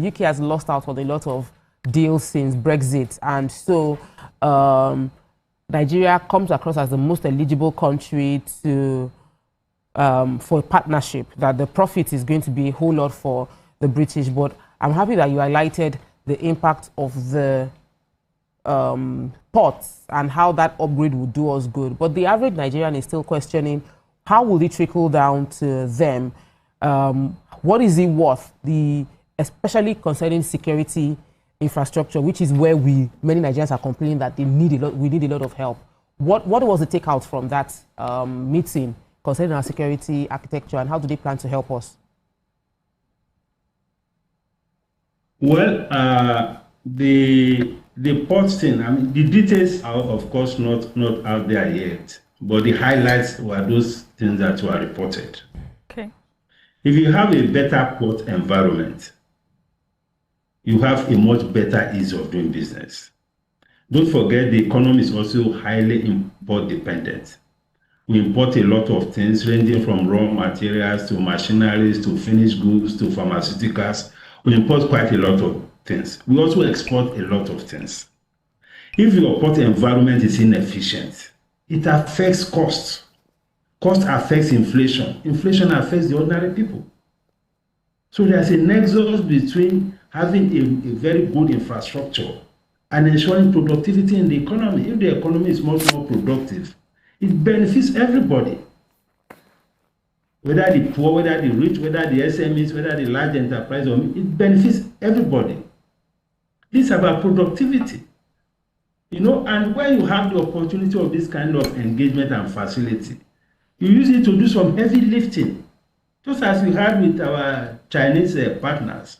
UK has lost out on a lot of deals since Brexit. And so Nigeria comes across as the most eligible country to for a partnership, that the profit is going to be a whole lot for the British. But I'm happy that you highlighted the impact of the ports and how that upgrade would do us good. But the average Nigerian is still questioning, how will it trickle down to them? What is it worth? Especially concerning security infrastructure, which is where many Nigerians are complaining that we need a lot of help. What was the takeout from that meeting concerning our security architecture, and how do they plan to help us? Well, the port thing, I mean, the details are of course not out there yet, but the highlights were those things that were reported. Okay. If you have a better port environment, you have a much better ease of doing business. Don't forget, the economy is also highly import dependent. We import a lot of things, ranging from raw materials to machineries to finished goods to pharmaceuticals. We import quite a lot of things. We also export a lot of things. If your port environment is inefficient, it affects costs. Cost affects inflation. Inflation affects the ordinary people. So there's a nexus between having a very good infrastructure and ensuring productivity in the economy. If the economy is much more productive, it benefits everybody. Whether the poor, whether the rich, whether the SMEs, whether the large enterprise, it benefits everybody. It's about productivity. You know, and when you have the opportunity of this kind of engagement and facility, you use it to do some heavy lifting. Just as we had with our Chinese partners.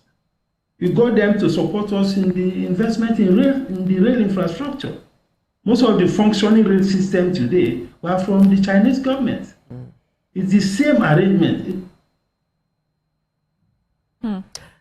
We got them to support us in the investment in the rail infrastructure. Most of the functioning rail system today were from the Chinese government. It's the same arrangement.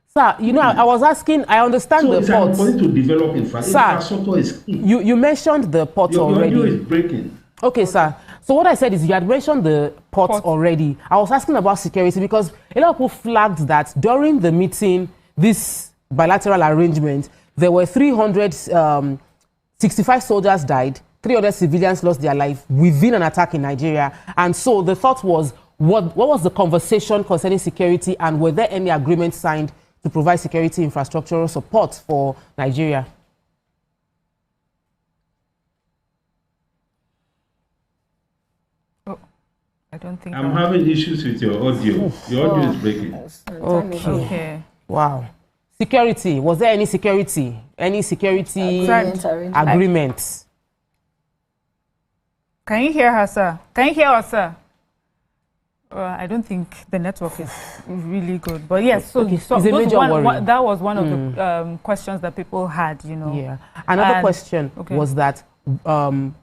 Sir, you know, I was asking, I understand the ports. So it's important to develop infrastructure is key. You mentioned the ports already. Your audio is breaking. Okay, sir. So what I said is you had mentioned the ports already. I was asking about security because a lot of people flagged that during the meeting, this bilateral arrangement, there were 365 soldiers died, 300 civilians lost their life within an attack in Nigeria. And so the thought was, what was the conversation concerning security, and were there any agreements signed to provide security infrastructural support for Nigeria? I don't think I'm having issues with your audio. Your audio is breaking. Okay. Wow. Security. Was there any security? Any security agreements? Can you hear her, sir? Can you hear us, sir? I don't think the network is really good. But yes, so it's a major worry. That was one of the questions that people had, you know. Yeah. Another question was that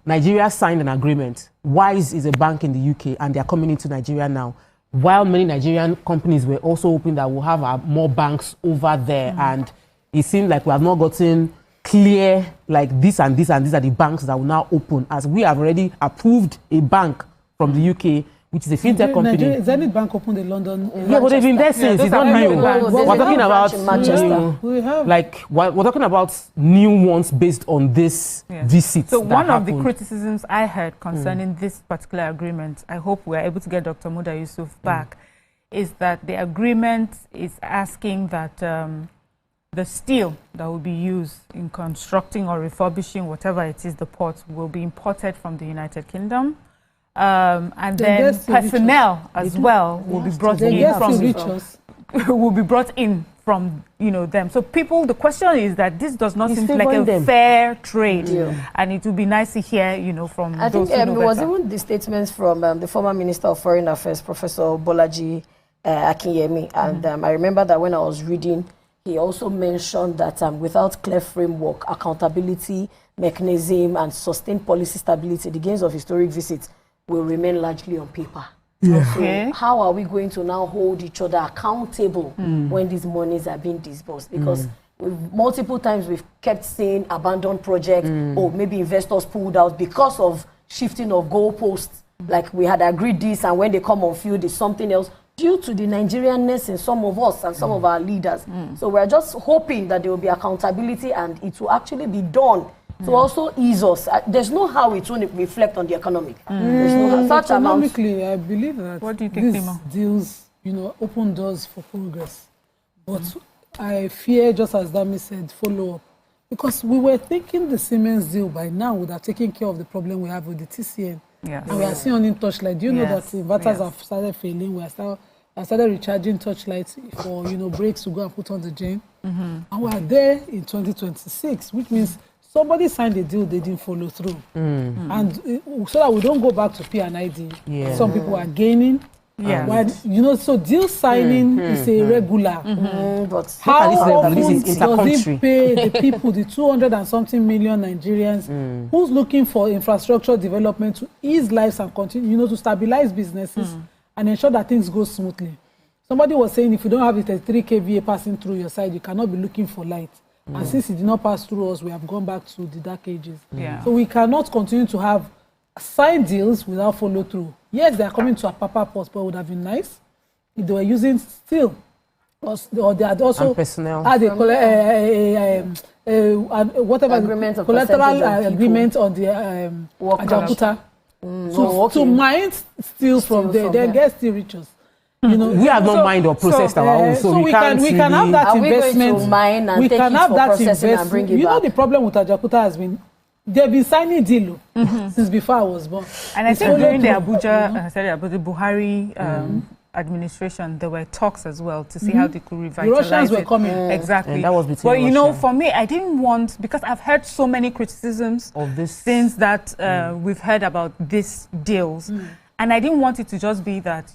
Nigeria signed an agreement. Wise is a bank in the UK, and they are coming into Nigeria now. While many Nigerian companies were also hoping that we'll have more banks over there, and it seemed like we have not gotten clear, like this and this and these are the banks that will now open, as we have already approved a bank from the UK, which is a fintech company. Zenith Bank opened in London. Yeah, but they've been there since. It's not new. We're talking about we're talking about new ones based on this visit. So one of the criticisms I heard concerning this particular agreement, I hope we're able to get Dr. Muda Yusuf back, is that the agreement is asking that the steel that will be used in constructing or refurbishing whatever it is, the port, will be imported from the United Kingdom. And then personnel as well will be brought in from them. So people, the question is that this does not seem like a fair trade, and it would be nice to hear from I those think who know it was better. even the statements from the former Minister of Foreign Affairs, Professor Bolaji Akinyemi, and I remember that when I was reading, he also mentioned that without clear framework, accountability mechanism, and sustained policy stability, the gains of historic visits will remain largely on paper. So how are we going to now hold each other accountable when these monies are being disbursed? Because multiple times we've kept seeing abandoned projects, or maybe investors pulled out because of shifting of goalposts. Like we had agreed this, and when they come on field, it's something else, due to the Nigerianness in some of us and some of our leaders. So we're just hoping that there will be accountability and it will actually be done to also ease us. There's no how it will reflect on the economic. There's no how. Such Economically, I believe that what do you think, these deals, open doors for progress. But I fear, just as Dami said, follow up. Because we were thinking the Siemens deal by now would have taken care of the problem we have with the TCN. Yes. And we are seeing on Touchlight. Do you know that inverters have started failing? We are started recharging Touchlights for brakes to go and put on the gen. And we are there in 2026, which means somebody signed a deal they didn't follow through. And so that we don't go back to P&ID. Some people are gaining. So deal signing is a regular. But how often does it pay the people, the 200 and something million Nigerians who's looking for infrastructure development to ease lives and continue, to stabilize businesses and ensure that things go smoothly? Somebody was saying if you don't have a 33 kVA passing through your side, you cannot be looking for light. And since it did not pass through us, we have gone back to the dark ages. So we cannot continue to have signed deals without follow through. Yes, they are coming to a Papa Post, but it would have been nice if they were using steel, or they had also had whatever collateral agreement on the Ajakuta to mine steel from there. Then get steel riches. We have not mined or processed our own, so we can have that investment. We can have that investment. The problem with Ajakuta has been they've been signing deal since before I was born. And I think during the Buhari administration, there were talks as well to see how they could revitalize the Russians were coming. Exactly. And that was between but for me, I didn't want, because I've heard so many criticisms of this since that we've heard about these deals. And I didn't want it to just be that,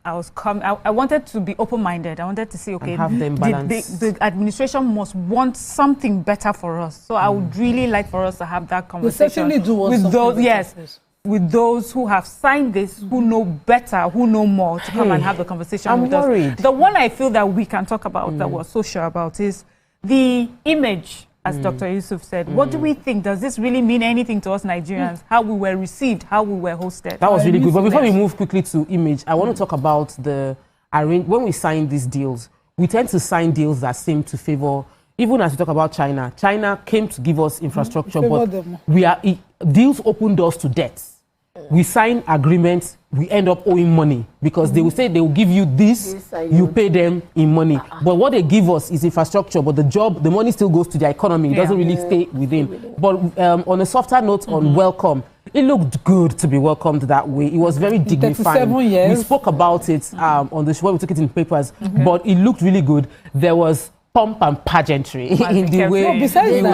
I wanted to be open-minded. I wanted to say, okay, the administration must want something better for us. So I would really like for us to have that conversation with those, with those who have signed this, who know better, who know more, to come and have the conversation with us. The one I feel that we can talk about, that we're so sure about, is the image. As Dr. Yusuf said, what do we think? Does this really mean anything to us Nigerians? How we were received, how we were hosted? That was really good. But before we move quickly to image, I want to talk about when we sign these deals, we tend to sign deals that seem to favor, even as we talk about China. China came to give us infrastructure, but deals open doors to debts. We sign agreements, we end up owing money because they will say they will give you this, you pay them in money. But what they give us is infrastructure, but the money still goes to the economy. It doesn't really stay within. But on a softer note on welcome, it looked good to be welcomed that way. It was very dignified. We spoke about it on the show when we took it in papers, but it looked really good. There was pomp and pageantry in the way we were.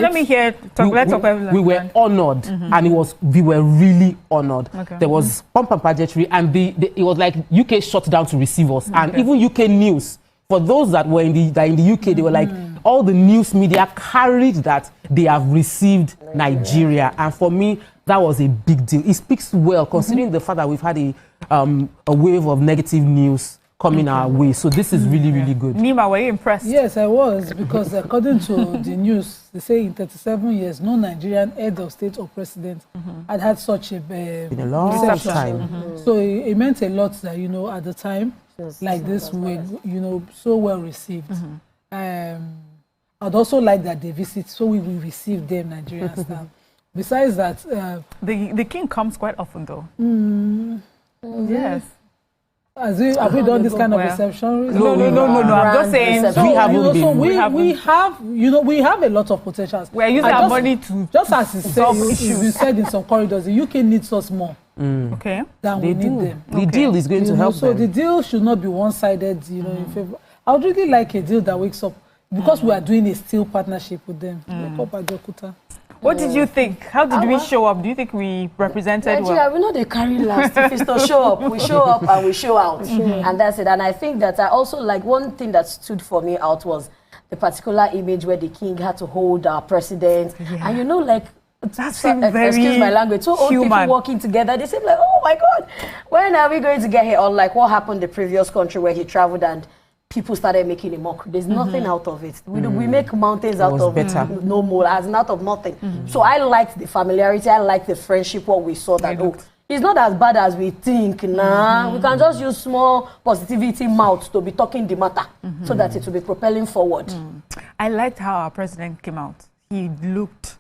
Let me hear. Let's talk about we were honored, and we were really honored. There was pomp and pageantry, and it was like UK shut down to receive us, and even UK news. For those that were in the UK, they were like, all the news media carried that they have received Nigeria, and for me, that was a big deal. It speaks well, considering the fact that we've had a wave of negative news coming our way. So this is really, really good. Nima, were you impressed? Yes, I was, because according to the news, they say in 37 years, no Nigerian head of state or president had such a long time. So it meant a lot that, at the time, like this, we so well received. I'd also like that they visit, so we will receive them, Nigerian staff. Besides that... the king comes quite often, though. Yes. Have we done this kind of reception? No. I'm just saying we have a lot of potentials. We're using our money to just as you said in some corridors, the UK needs us more. Okay. Than we need them. The deal is going to help them. So the deal should not be one-sided, in favor. I would really like a deal that wakes up, because we are doing a steel partnership with them. What did you think? How did we show up? Do you think we represented well? We know they carry last. If it's to show up, we show up and we show out. And that's it. And I think that I also like one thing that stood for me out was the particular image where the king had to hold our president. And that's very excuse my language. So old people walking together, they seem like, oh my God, when are we going to get here? Or like what happened in the previous country where he traveled and people started making a mockery. There's nothing out of it. We make mountains out of no more, as out of nothing. So I liked the familiarity. I liked the friendship. What we saw that it's not as bad as we think. We can just use small positivity mouths to be talking the matter so that it will be propelling forward. I liked how our president came out. he looked.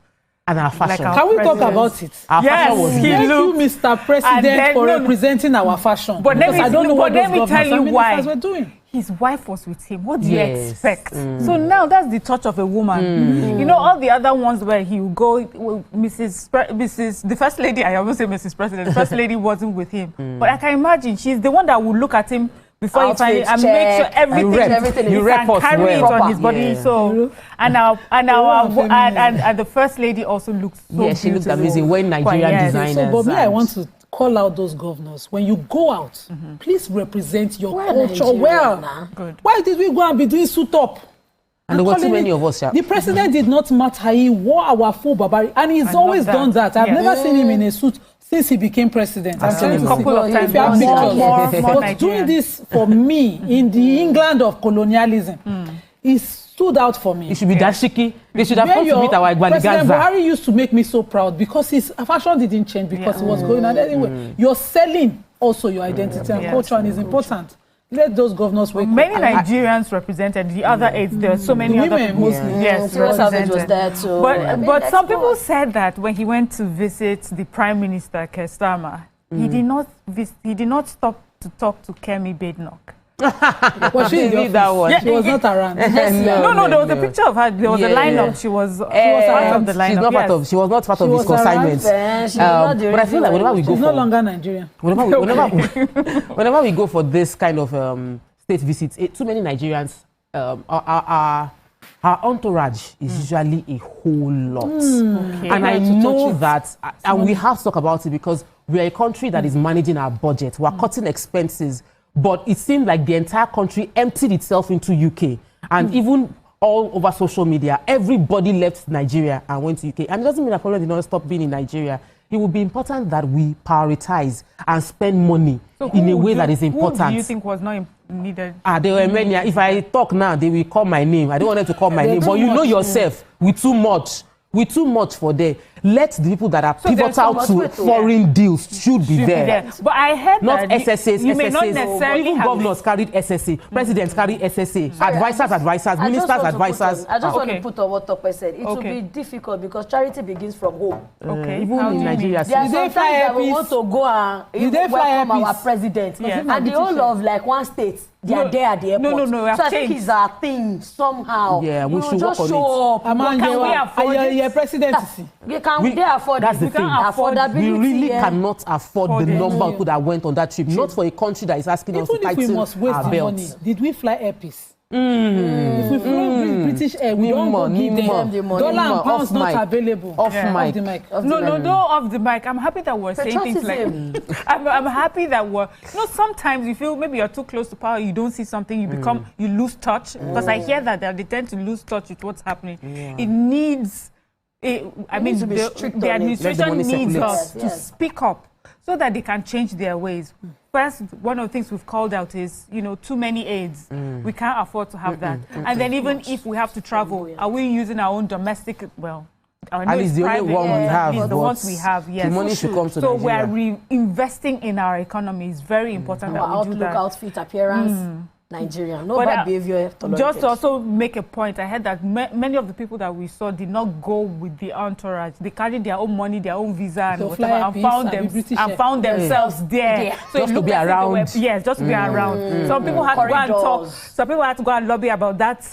And our fashion. Can we talk about it? Our fashion was Thank you, Mr. President, for representing our fashion. But let me tell you why. Were doing. His wife was with him. What do you expect? So now that's the touch of a woman. You know, all the other ones where he would go, the first lady, I almost say Mrs. President, the first lady wasn't with him. But I can imagine she's the one that would look at him before you find it and make sure everything you can carry it on his body. Yeah. So and the first lady also looks so she looked amazing. When Nigerian designers. So, but me, I want to call out those governors. When you go out, please represent your culture well. Good. Why did we go and be doing suit up? And there were too many of us. The president did not matter. He wore our full barbaric, and he's always done that. I've never seen him in a suit since he became president. I've seen him a couple of times. But doing this for me in the England of colonialism is stood out for me. It should be dashiki. They should have come to meet our President Buhari used to make me so proud because his fashion didn't change because he was going on anyway. You're selling also your identity and culture, and it's important. Let those governors wake up. Many Nigerians represented the other aides. There are so many other people. Mostly. Yes, Savage was there too. But some people said that when he went to visit the Prime Minister Keir Starmer, he did not stop to talk to Kemi Badenoch. Was she in that one? She was not around. No, there was a picture of her. There was a lineup. She was part of the lineup. She was not part of his consignment. But I feel like whenever we go, she's no longer Nigerian. Whenever we go for this kind of state visits, too many Nigerians, our entourage is usually a whole lot. And I know that, and we have to talk about it because we are a country that is managing our budget. We are cutting expenses. But it seemed like the entire country emptied itself into UK. And even all over social media, everybody left Nigeria and went to UK. And it doesn't mean that Korea did not stop being in Nigeria. It would be important that we prioritize and spend money in a way that is important. Who do you think was not needed? There were many. If I talk now, they will call my name. I don't want them to call my name. But you know yourself, with too much. We're too much for there. Let the people that are pivotal to foreign deals should be there. But I heard not that SSAs, you may not necessarily even governors carried SSA, presidents carry SSA, advisors, ministers, advisors. I just want to put on what Tope said. It will be difficult because charity begins from home. Even in Nigeria. There are sometimes that we want to go and welcome our president. And the whole of like one state, they are there at the airport. No. So I think it's a thing somehow. Yeah, we should work on it. Show up. Can we afford it? Presidency. Can we afford it? That's the thing. We really cannot afford the number of people that went on that trip. Not for a country that is asking us to tighten our belts. Did we fly airpiece? If we fly British Air, we don't give them the money. Dollar and pounds not available. Off mic. No, off the mic. I'm happy that we're saying things like I'm happy that we're sometimes you feel maybe you're too close to power, you don't see something, you lose touch. Because I hear that they tend to lose touch with what's happening. It needs the administration needs us to speak up so that they can change their ways. First, one of the things we've called out is, too many aids. We can't afford to have that. And then even if we have to travel, are we using our own domestic, and it's the only one we have. It's the ones we have, yes. The money should come to Nigeria. So we're investing in our economy. It's very important that we do that. Outfit, appearance. Nigerian, no bad behavior tolerated. Just to also make a point, I heard that many of the people that we saw did not go with the entourage. They carried their own money, their own visa, and whatever, and found themselves there. So just to be around. Just to be around. Some people had to go and talk. Some people had to go and lobby about that.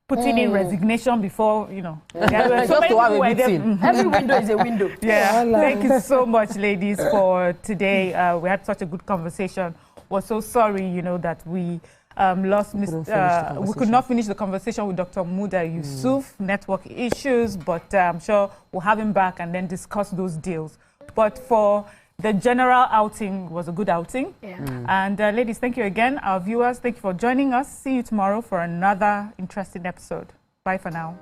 Putting in resignation before, Just to have a meeting. Every window is a window. Yeah. Thank you so much, ladies, for today. We had such a good conversation. We're so sorry, that we lost we could not finish the conversation with Dr. Muda Yusuf, network issues, but I'm sure we'll have him back and then discuss those deals. But for the general outing, was a good outing. And ladies, thank you again. Our viewers, thank you for joining us. See you tomorrow for another interesting episode. Bye for now.